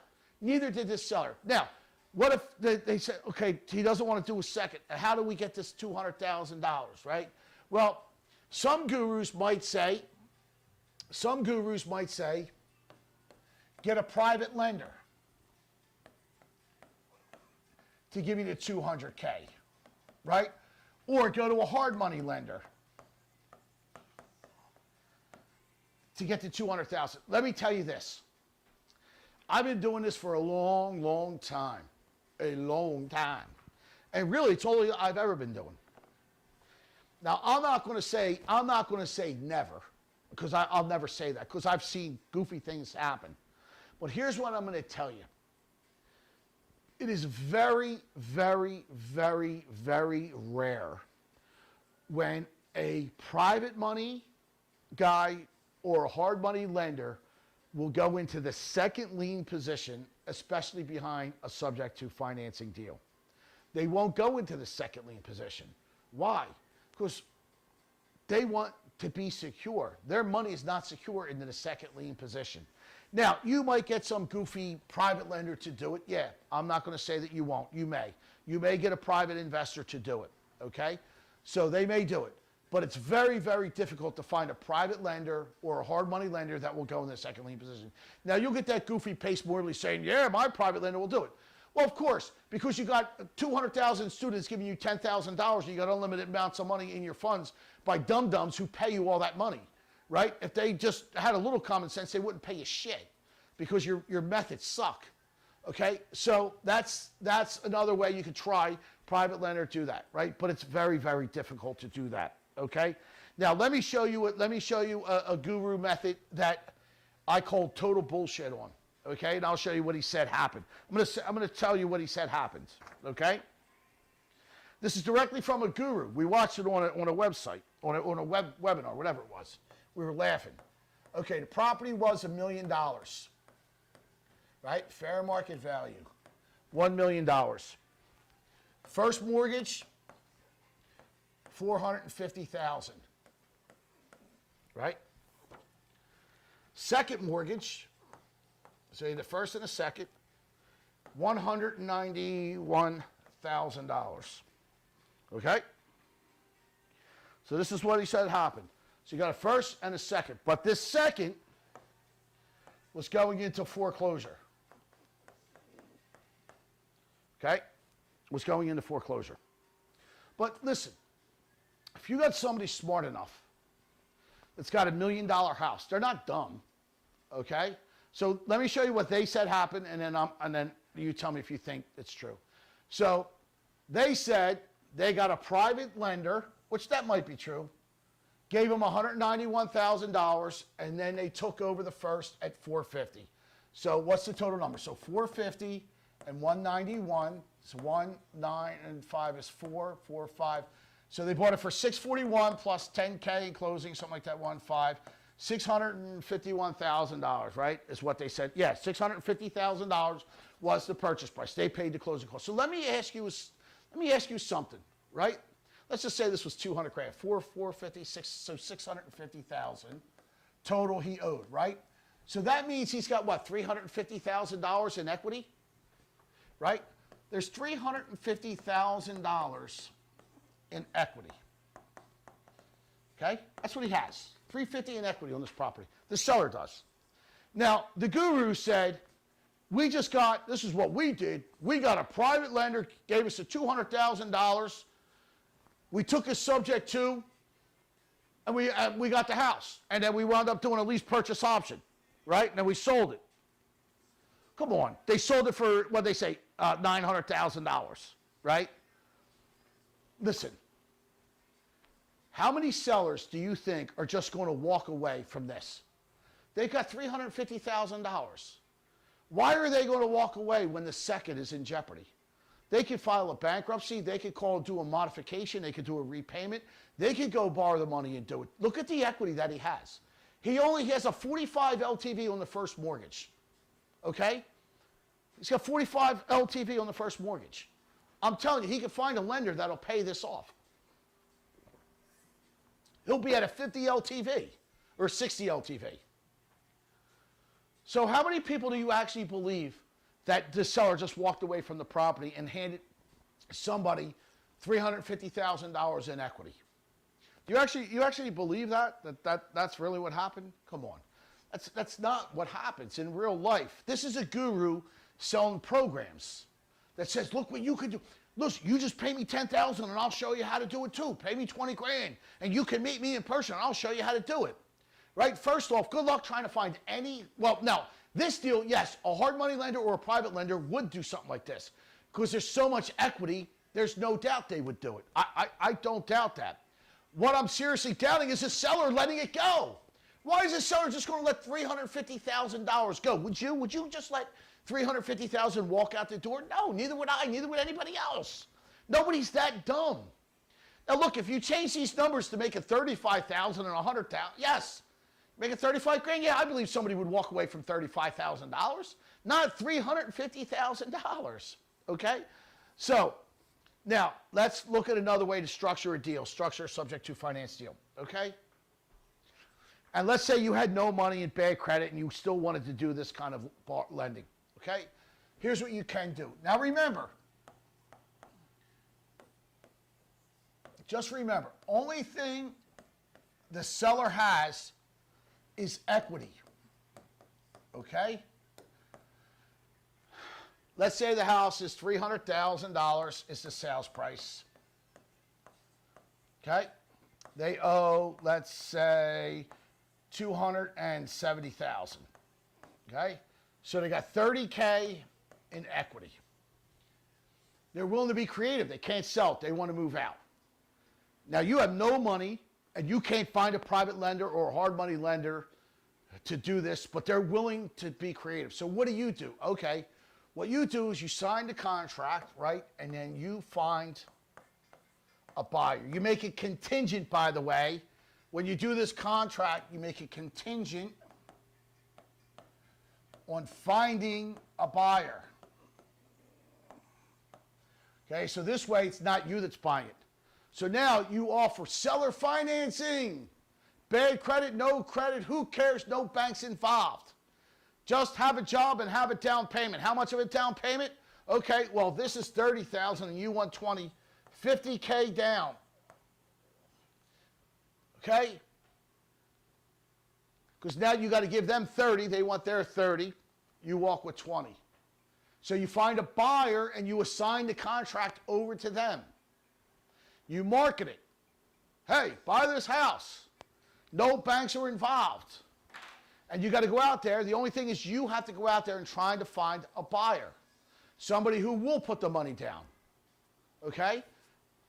Neither did this seller. Now, what if they say, okay, he doesn't want to do a second. How do we get this $200,000, right? Well, some gurus might say, get a private lender to give you the $200K, right? Or go to a hard money lender to get the $200,000. Let me tell you this. I've been doing this for a long, long time. A long time. And really, it's all I've ever been doing. Now, I'm not going to say never, because I'll never say that, because I've seen goofy things happen. But here's what I'm going to tell you. It is very, very, very, very rare when a private money guy or a hard money lender will go into the second lien position, especially behind a subject to financing deal. They won't go into the second lien position. Why? Because they want to be secure. Their money is not secure into the second lien position. Now, you might get some goofy private lender to do it. Yeah, I'm not going to say that you won't. You may. You may get a private investor to do it, okay? So they may do it. But it's very, very difficult to find a private lender or a hard money lender that will go in the second lien position. Now, you'll get that goofy Pace Morley saying, yeah, my private lender will do it. Well, of course, because you got 200,000 students giving you $10,000, you got unlimited amounts of money in your funds by dum-dums who pay you all that money, right? If they just had a little common sense, they wouldn't pay you shit because your methods suck, Okay, so that's another way you could try private lender to do that, right? But it's very, very difficult to do that. Okay, now let me show you a guru method that I called total bullshit on. Okay, and I'll show you what he said happened. I'm gonna tell you what he said happened. Okay, this is directly from a guru. We watched it on a website, on a webinar, whatever it was. We were laughing. Okay, the property was $1 million. Right? Fair market value, $1 million. First mortgage, $450,000. Right? Second mortgage, so the first and the second, $191,000. Okay? So this is what he said happened. So you got a first and a second, but this second was going into foreclosure. Okay? Was going into foreclosure. But listen, if you got somebody smart enough that's got $1 million house, they're not dumb. Okay? So let me show you what they said happened, and then you tell me if you think it's true. So they said they got a private lender, which that might be true, gave them $191,000, and then they took over the first at $450,000. So what's the total number? So $450,000 and $191,000. So 1, 9, and 5 is 4, 4, 5. So they bought it for $641,000 plus $10K in closing, something like that, 1, 5. $651,000, right, is what they said. Yeah, $650,000 was the purchase price. They paid the closing cost. So let me ask you something, right? Let's just say this was $200,000, 456, so $650,000 total he owed, right? So that means he's got what, $350,000 in equity, right? There's $350,000 in equity. Okay, that's what he has. $350,000 in equity on this property. The seller does. Now the guru said, "We just got. This is what we did. We got a private lender, gave us a $200,000." We took a subject to, and we got the house. And then we wound up doing a lease purchase option, right? And then we sold it. Come on. They sold it for, what they say, $900,000, right? Listen, how many sellers do you think are just going to walk away from this? They got $350,000. Why are they going to walk away when the second is in jeopardy? They could file a bankruptcy. They could do a modification. They could do a repayment. They could go borrow the money and do it. Look at the equity that he has. He only has a 45 LTV on the first mortgage. Okay? He's got 45 LTV on the first mortgage. I'm telling you, he could find a lender that'll pay this off. He'll be at a 50 LTV or 60 LTV. So how many people do you actually believe that the seller just walked away from the property and handed somebody $350,000 in equity? You actually believe that's really what happened? Come on. That's not what happens in real life. This is a guru selling programs that says, look what you could do. Listen, you just pay me $10,000 and I'll show you how to do it too. Pay me $20,000 and you can meet me in person and I'll show you how to do it. Right? First off, good luck trying to find any, well, no, this deal, yes, a hard money lender or a private lender would do something like this because there's so much equity, there's no doubt they would do it. I don't doubt that. What I'm seriously doubting is the seller letting it go. Why is the seller just going to let $350,000 go? Would you just let $350,000 walk out the door? No, neither would I, neither would anybody else. Nobody's that dumb. Now look, if you change these numbers to make it $35,000 and $100,000, yes. Make it $35,000, yeah, I believe somebody would walk away from $35,000, not $350,000, okay? So, now, let's look at another way to structure a deal, structure a subject to finance deal, okay? And let's say you had no money and bad credit and you still wanted to do this kind of lending, okay? Here's what you can do. Now remember, just remember, only thing the seller has is equity, okay? Let's say the house is $300,000 is the sales price, okay? They owe, let's say, $270,000, okay? So they got $30K in equity. They're willing to be creative. They can't sell it. They want to move out. Now, you have no money, and you can't find a private lender or a hard money lender to do this, but they're willing to be creative. So what do? Okay, what you do is you sign the contract, right? And then you find a buyer. You make it contingent, by the way. When you do this contract, you make it contingent on finding a buyer. Okay, so this way it's not you that's buying it. So now you offer seller financing. Bad credit, no credit, who cares? No banks involved. Just have a job and have a down payment. How much of a down payment? Okay, well, this is $30,000 and you want $20,000, $50K down. Okay? Because now you got to give them 30, they want their 30, you walk with 20. So you find a buyer and you assign the contract over to them. You market it. Hey, buy this house. No banks are involved. And you got to go out there. The only thing is you have to go out there and try to find a buyer. Somebody who will put the money down. Okay?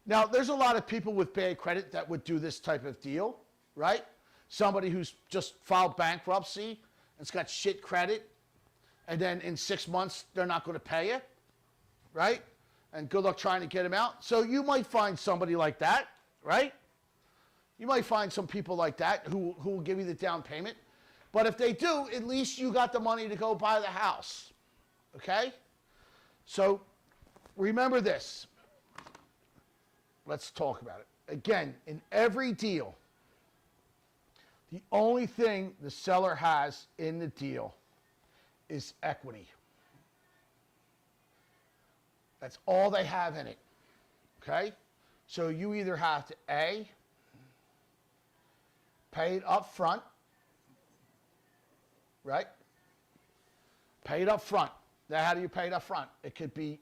Now, there's a lot of people with bad credit that would do this type of deal, right? Somebody who's just filed bankruptcy and it's got shit credit, and then in 6 months they're not going to pay you, right? And good luck trying to get them out. So you might find somebody like that, right? You might find some people like that who will give you the down payment. But if they do, at least you got the money to go buy the house. Okay? So remember this. Let's talk about it. Again, in every deal, the only thing the seller has in the deal is equity. That's all they have in it. Okay? So you either have to A, pay it up front, right? Pay it up front. Now, how do you pay it up front? It could be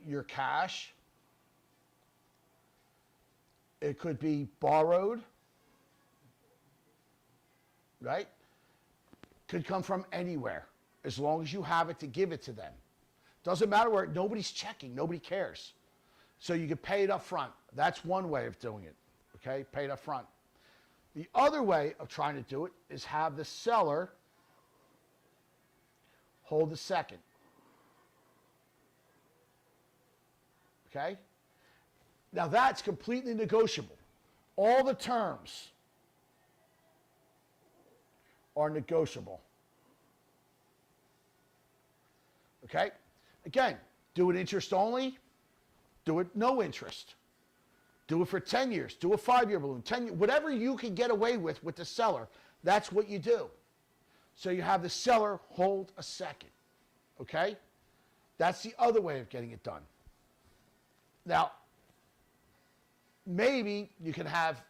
your cash. It could be borrowed, right? Could come from anywhere, as long as you have it to give it to them. Doesn't matter where, nobody's checking, nobody cares. So you can pay it up front. That's one way of doing it, okay? Pay it up front. The other way of trying to do it is have the seller hold the second. Okay? Now that's completely negotiable. All the terms are negotiable. Okay? Again, do it interest only, do it no interest. Do it for 10 years. Do a 5-year balloon. 10 years, whatever you can get away with the seller, that's what you do. So you have the seller hold a second. Okay? That's the other way of getting it done. Now, maybe you can have,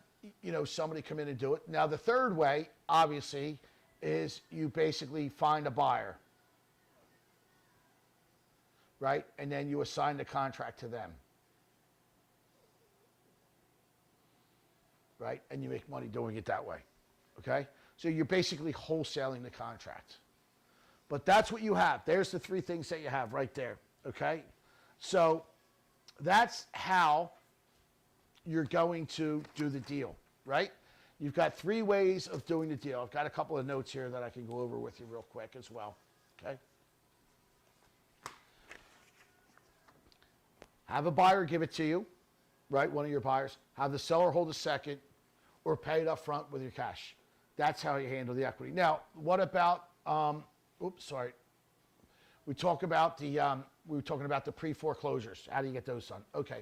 somebody come in and do it. Now, the third way, obviously, is you basically find a buyer. Right? And then you assign the contract to them. Right? And you make money doing it that way. Okay? So you're basically wholesaling the contract. But that's what you have. There's the 3 things that you have right there. Okay? So that's how you're going to do the deal, right? You've got 3 ways of doing the deal. I've got a couple of notes here that I can go over with you real quick as well. Okay? Have a buyer give it to you, right? One of your buyers. Have the seller hold a second, or pay it up front with your cash. That's how you handle the equity. Now, what about, we were talking about the pre-foreclosures. How do you get those done? Okay.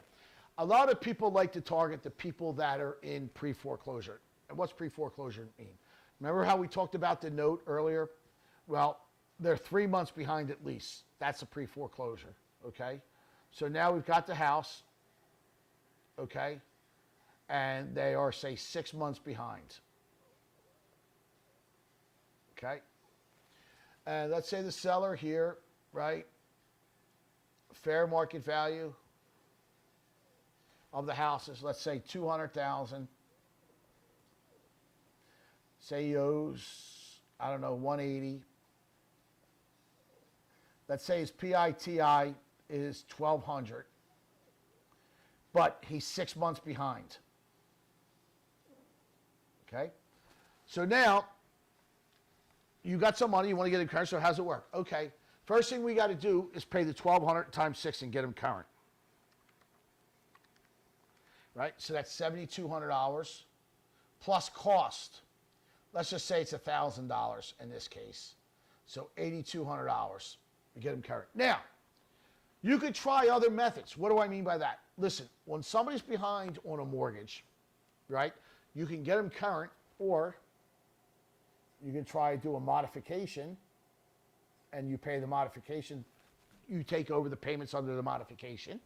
A lot of people like to target the people that are in pre-foreclosure. And what's pre-foreclosure mean? Remember how we talked about the note earlier? Well, they're 3 months behind at least. That's a pre-foreclosure, okay? So now we've got the house, okay? And they are, say, 6 months behind. Okay? And let's say the seller here, right? Fair market value of the house is, let's say, $200,000. Say he owes, I don't know, $180,000. let's say his PITI is 1,200, but he's 6 months behind. Okay? So now, you got some money, you want to get him current, so how's it work? Okay, first thing we got to do is pay the 1,200 times 6 and get him current. Right? So that's $7,200 plus cost. Let's just say it's $1,000 in this case. So $8,200 to get him current. Now, you could try other methods. What do I mean by that? Listen, when somebody's behind on a mortgage, right, you can get them current, or you can try to do a modification, and you pay the modification. You take over the payments under the modification,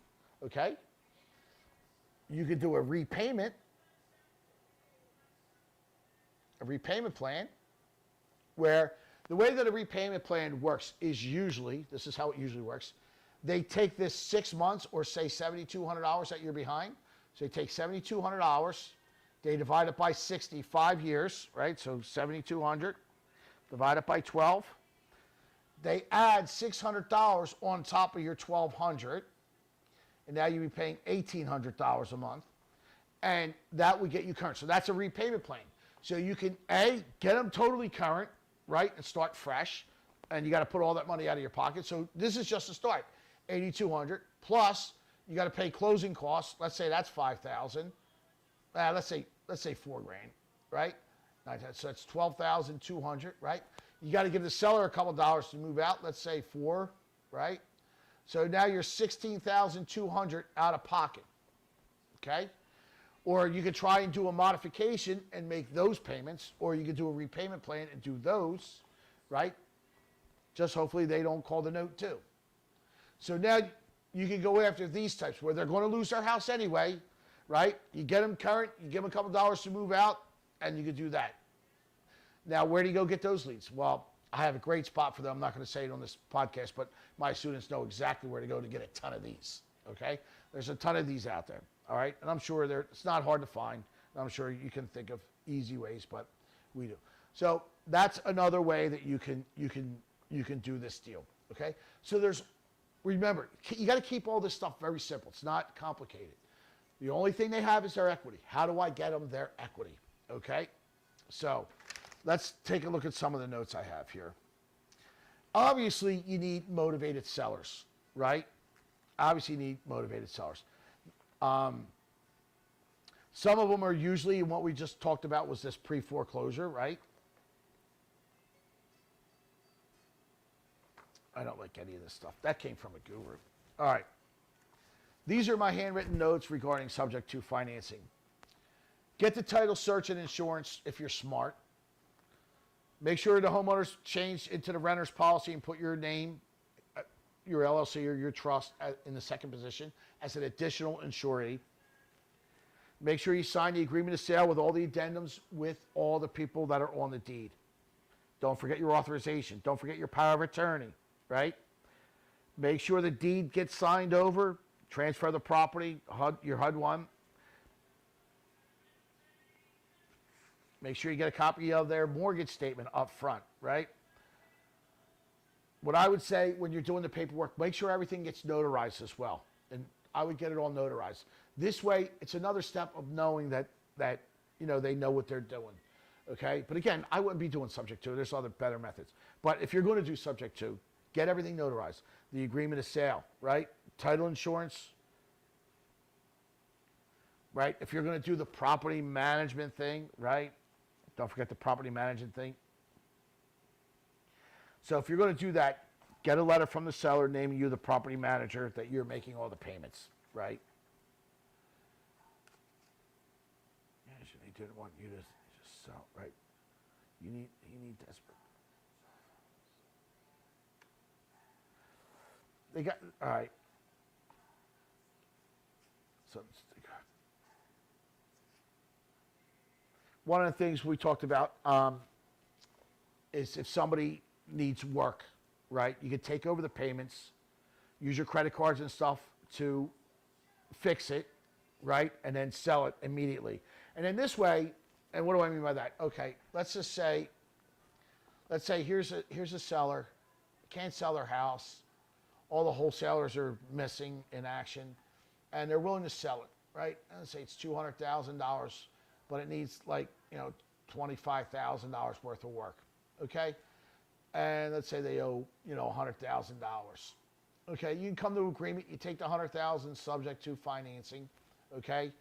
okay? You could do a repayment plan, where the way that a repayment plan works is usually, this is how it usually works, they take this 6 months, or say $7,200 that you're behind. So they take $7,200, they divide it by 65 years, right? So 7,200 divided by 12. They add $600 on top of your 1,200, and now you'll be paying $1,800 a month, and that would get you current. So that's a repayment plan. So you can A, get them totally current, right, and start fresh, and you got to put all that money out of your pocket. So this is just a start, $8,200 plus you got to pay closing costs. Let's say that's $5,000. Let's say $4,000, right? So that's $12,200, right? You got to give the seller a couple dollars to move out. Let's say $4,000, right? So now you're $16,200 out of pocket, okay? Or you could try and do a modification and make those payments, or you could do a repayment plan and do those, right? Just hopefully they don't call the note too. So now you can go after these types where they're going to lose their house anyway, right? You get them current, you give them a couple dollars to move out, and you could do that. Now, where do you go get those leads? Well, I have a great spot for them. I'm not going to say it on this podcast, but my students know exactly where to go to get a ton of these, okay? There's a ton of these out there, all right? And I'm sure it's not hard to find. I'm sure you can think of easy ways, but we do. So that's another way that you can do this deal, okay? So remember, you got to keep all this stuff very simple. It's not complicated. The only thing they have is their equity. How do I get them their equity, okay? So let's take a look at some of the notes I have here. Obviously, you need motivated sellers, right? Obviously, you need motivated sellers. Some of them are usually, what we just talked about was this pre-foreclosure, right? I don't like any of this stuff. That came from a guru. All right. These are my handwritten notes regarding subject to financing. Get the title search and insurance if you're smart. Make sure the homeowner's changed into the renter's policy and put your name, your LLC or your trust in the second position as an additional insuree. Make sure you sign the agreement of sale with all the addendums with all the people that are on the deed. Don't forget your authorization. Don't forget your power of attorney, right? Make sure the deed gets signed over. Transfer the property, your HUD-1. Make sure you get a copy of their mortgage statement up front, right? What I would say when you're doing the paperwork, make sure everything gets notarized as well. And I would get it all notarized. This way, it's another step of knowing that they know what they're doing, okay? But again, I wouldn't be doing subject to. There's other better methods. But if you're going to do subject to, get everything notarized. The agreement of sale, right? Title insurance, right? If you're going to do the property management thing, right? Don't forget the property management thing. So if you're going to do that, get a letter from the seller naming you the property manager that you're making all the payments, right? Yeah, they didn't want you to just sell, right? You need desperate. They got, all right. So one of the things we talked about is if somebody needs work, right? You can take over the payments, use your credit cards and stuff to fix it, right? And then sell it immediately. And in this way, and what do I mean by that? Okay, let's say here's a seller, can't sell their house. all the wholesalers are missing in action, and they're willing to sell it, right? And let's say it's $200,000, but it needs like, $25,000 worth of work, okay? And let's say they owe, $100,000. Okay, you can come to an agreement. You take the $100,000 subject to financing, okay?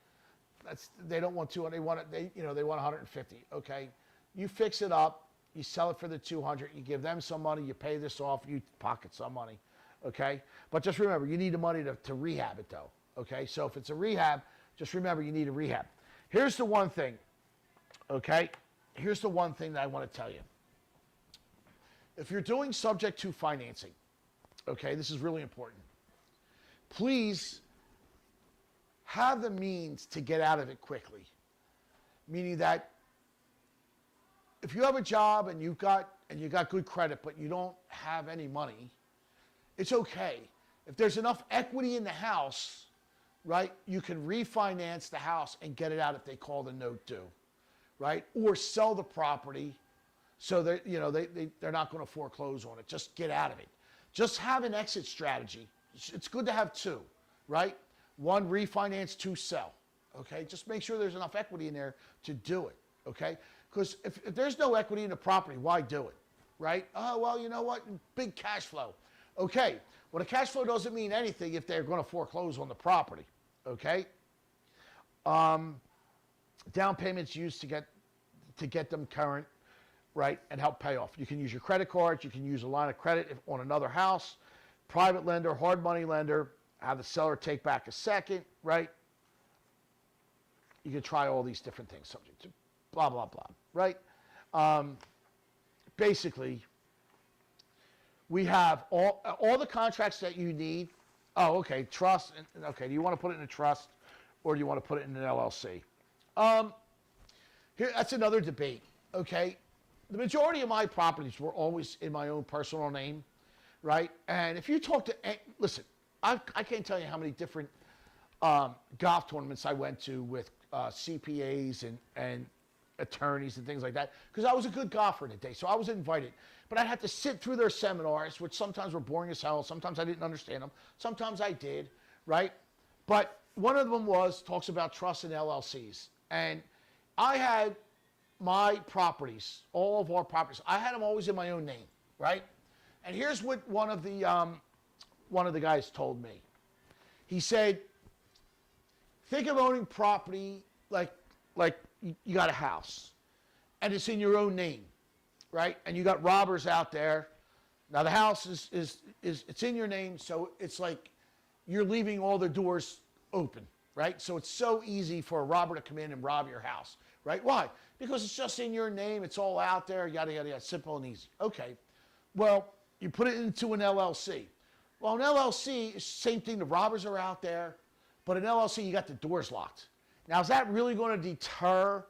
They don't want 200. They want 150. Okay, you fix it up. You sell it for the 200. You give them some money. You pay this off. You pocket some money, okay? But just remember, you need the money to rehab it though. Okay, so if it's a rehab, just remember you need a rehab. Here's the one thing. Okay, here's the one thing that I want to tell you. If you're doing subject to financing, okay, this is really important. Please have the means to get out of it quickly. Meaning that if you have a job and you got good credit, but you don't have any money, it's okay. If there's enough equity in the house, right, you can refinance the house and get it out if they call the note due, right? Or sell the property so that they're not going to foreclose on it. Just get out of it. Just have an exit strategy. It's good to have two, right? One, refinance, two, sell. Okay, just make sure there's enough equity in there to do it. Okay, because if there's no equity in the property, why do it, right? Oh, well, you know what? Big cash flow. Okay, well, the cash flow doesn't mean anything if they're going to foreclose on the property. Okay, down payments used to get them current, right, and help pay off. You can use your credit cards. You can use a line of credit on another house, private lender, hard money lender. Have the seller take back a second, right? You can try all these different things, subject to blah, blah, blah, right? Basically, we have all the contracts that you need. Oh, okay, trust. Okay, do you want to put it in a trust or do you want to put it in an LLC? That's another debate, okay? The majority of my properties were always in my own personal name, right? And if you talk to, listen, I can't tell you how many different golf tournaments I went to with CPAs and attorneys and things like that, because I was a good golfer in the day, so I was invited. But I had to sit through their seminars, which sometimes were boring as hell. Sometimes I didn't understand them. Sometimes I did, right? But one of them talks about trusts and LLCs. And I had my properties, all of our properties, I had them always in my own name, right? And here's what one of the guys told me. He said, think of owning property like you got a house and it's in your own name, right? And you got robbers out there. Now the house is it's in your name, so it's like you're leaving all the doors open, right? So it's so easy for a robber to come in and rob your house, right? Why? Because it's just in your name, it's all out there, yada, yada, yada, simple and easy. Okay, well, you put it into an LLC. Well, an LLC is the same thing. The robbers are out there, but an LLC, you got the doors locked. Now, is that really going to deter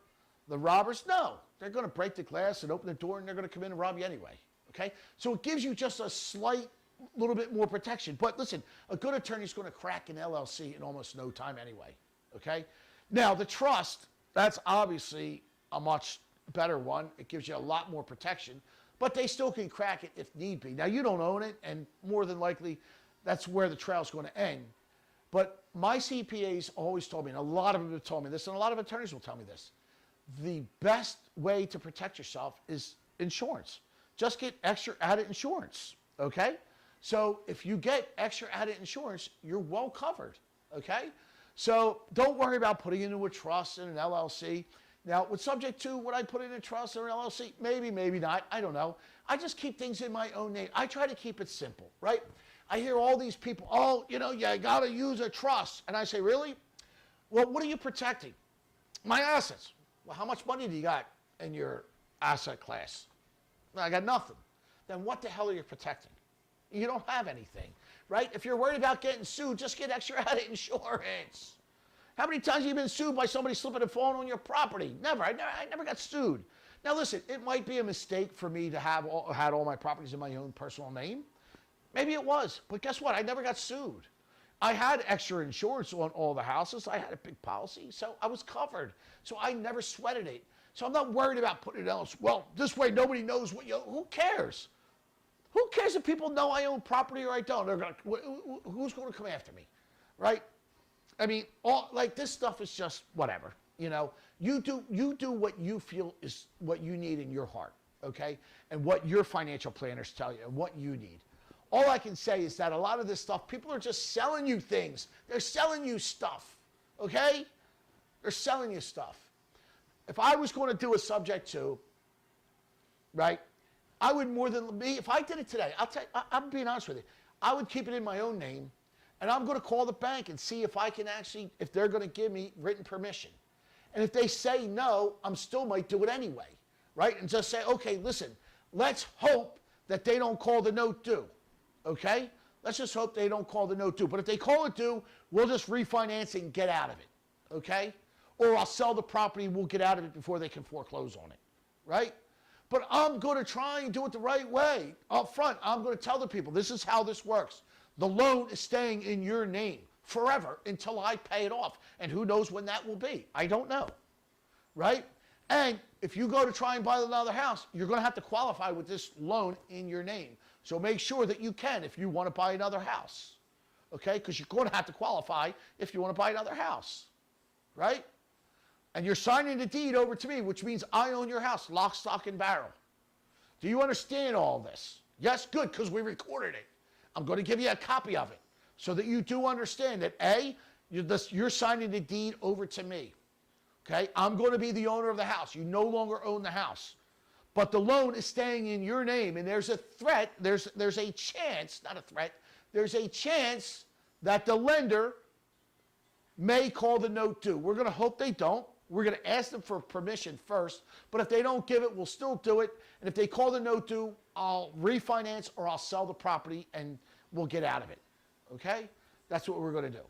the robbers? No. They're going to break the glass and open the door, and they're going to come in and rob you anyway, okay? So it gives you just a slight little bit more protection. But listen, a good attorney is going to crack an LLC in almost no time anyway, okay? Now, the trust, that's obviously a much better one. It gives you a lot more protection. But they still can crack it if need be. Now, you don't own it, and more than likely, that's where the trail's going to end. But my CPAs always told me, and a lot of them have told me this, and a lot of attorneys will tell me this, the best way to protect yourself is insurance. Just get extra added insurance, okay? So if you get extra added insurance, you're well covered, okay? So don't worry about putting it into a trust and an LLC. Now, with subject to, would I put it in a trust or an LLC? Maybe, maybe not. I don't know. I just keep things in my own name. I try to keep it simple, right? I hear all these people, oh, you got to use a trust. And I say, really? Well, what are you protecting? My assets. Well, how much money do you got in your asset class? Well, I got nothing. Then what the hell are you protecting? You don't have anything, right? If you're worried about getting sued, just get extra added insurance. How many times have you been sued by somebody slipping and falling on your property? Never. I never got sued. Now, listen, it might be a mistake for me to have had all my properties in my own personal name. Maybe it was. But guess what? I never got sued. I had extra insurance on all the houses. I had a big policy, so I was covered. So I never sweated it. So I'm not worried about putting it else. Well, this way nobody knows what you... Who cares? Who cares if people know I own property or I don't? They're gonna, who's going to come after me, right? I mean, all like this stuff is just whatever. You know, you do what you feel is what you need in your heart, okay? And what your financial planners tell you and what you need. All I can say is that a lot of this stuff, people are just selling you things. They're selling you stuff, okay? They're selling you stuff. If I was going to do a subject to, right, I would more than me. If I did it today, I'm being honest with you. I would keep it in my own name, and I'm going to call the bank and see if I can actually, if they're going to give me written permission. And if they say no, I'm still might do it anyway, right? And just say, okay, listen, let's hope that they don't call the note due, okay? Let's just hope they don't call the note due. But if they call it due, we'll just refinance it and get out of it, okay? Or I'll sell the property and we'll get out of it before they can foreclose on it, right? But I'm going to try and do it the right way up front. I'm going to tell the people, this is how this works. The loan is staying in your name forever until I pay it off. And who knows when that will be? I don't know, right? And if you go to try and buy another house, you're going to have to qualify with this loan in your name. So make sure that you can if you want to buy another house, okay? Because you're going to have to qualify if you want to buy another house, right? And you're signing the deed over to me, which means I own your house, lock, stock, and barrel. Do you understand all this? Yes, good, because we recorded it. I'm going to give you a copy of it so that you do understand that, A, you're signing the deed over to me. Okay? I'm going to be the owner of the house. You no longer own the house. But the loan is staying in your name, and there's a threat, there's a chance, not a threat, there's a chance that the lender may call the note due. We're going to hope they don't. We're going to ask them for permission first, but if they don't give it, we'll still do it. And if they call the note due, I'll refinance or I'll sell the property and we'll get out of it. Okay? That's what we're going to do.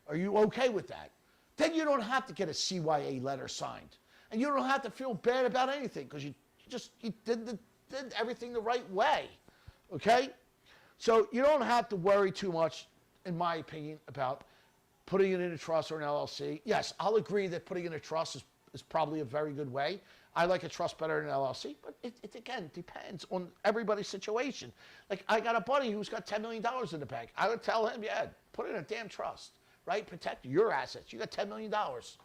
Are you okay with that? Then you don't have to get a CYA letter signed. And you don't have to feel bad about anything because you did everything the right way. Okay? So you don't have to worry too much, in my opinion, about putting it in a trust or an LLC. Yes, I'll agree that putting it in a trust is probably a very good way. I like a trust better than an LLC, but it again depends on everybody's situation. Like I got a buddy who's got $10 million in the bank. I would tell him, yeah, put it in a damn trust, right? Protect your assets. You got $10 million,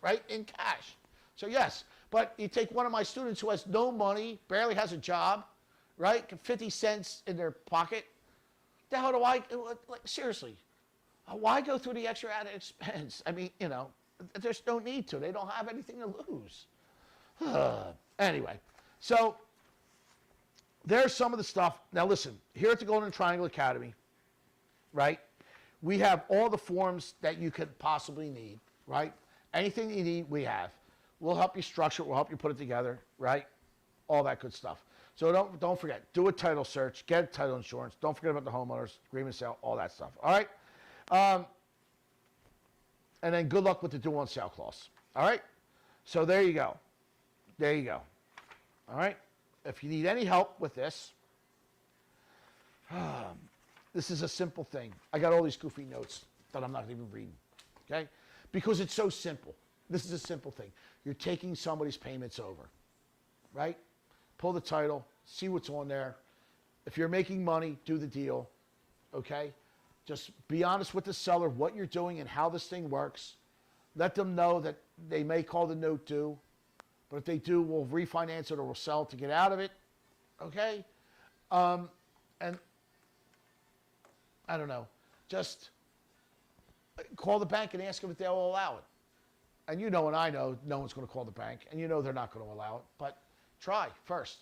right, in cash. So yes, but you take one of my students who has no money, barely has a job, right, 50 cents in their pocket. The hell do I, like, seriously. Why go through the extra added expense? I mean, you know, there's no need to. They don't have anything to lose. Anyway, so there's some of the stuff. Now listen, here at the Golden Triangle Academy, right, we have all the forms that you could possibly need, right? Anything that you need, we have. We'll help you structure it. We'll help you put it together, right? All that good stuff. So don't forget, do a title search, get title insurance. Don't forget about the homeowners, agreement sale, all that stuff, all right? And then good luck with the due on sale clause. All right? So there you go. There you go. All right? If you need any help with this, this is a simple thing. I got all these goofy notes that I'm not even reading. Okay? Because it's so simple. This is a simple thing. You're taking somebody's payments over. Right? Pull the title, see what's on there. If you're making money, do the deal. Okay? Just be honest with the seller, what you're doing and how this thing works. Let them know that they may call the note due. But if they do, we'll refinance it or we'll sell it to get out of it. Okay? And I don't know. Just call the bank and ask them if they'll allow it. And you know and I know no one's going to call the bank. And you know they're not going to allow it. But try first.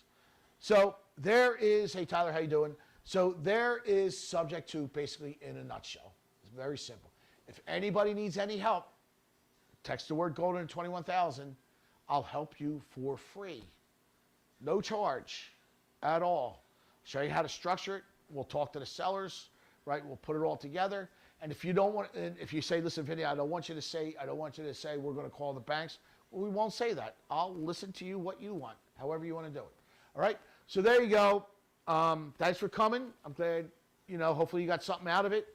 So there is, hey Tyler, how you doing? So there is subject to basically in a nutshell. It's very simple. If anybody needs any help, text the word Golden 21,000. I'll help you for free. No charge at all. Show you how to structure it. We'll talk to the sellers, right? We'll put it all together. And if you don't want, and if you say, listen, Vinny, I don't want you to say we're going to call the banks. Well, we won't say that. I'll listen to you what you want, however you want to do it. All right? So there you go. Thanks for coming. I'm glad, hopefully you got something out of it.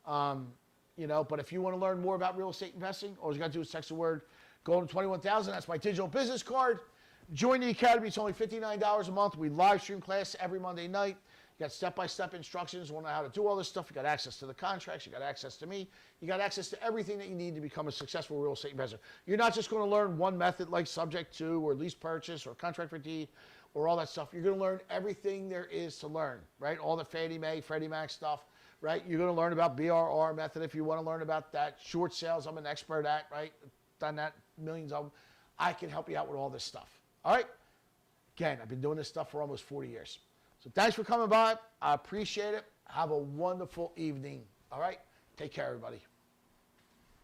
But if you want to learn more about real estate investing, all you got to do is text the word Golden 21,000. That's my digital business card. Join the Academy. It's only $59 a month. We live stream class every Monday night. You got step-by-step instructions. Want to know how to do all this stuff. You got access to the contracts. You got access to me. You got access to everything that you need to become a successful real estate investor. You're not just going to learn one method like subject to or lease purchase or contract for deed or all that stuff. You're going to learn everything there is to learn, right? All the Fannie Mae, Freddie Mac stuff, right? You're going to learn about BRR method if you want to learn about that. Short sales, I'm an expert at, right? Done that, millions of them. I can help you out with all this stuff. All right? Again, I've been doing this stuff for almost 40 years. So thanks for coming by. I appreciate it. Have a wonderful evening. All right? Take care, everybody.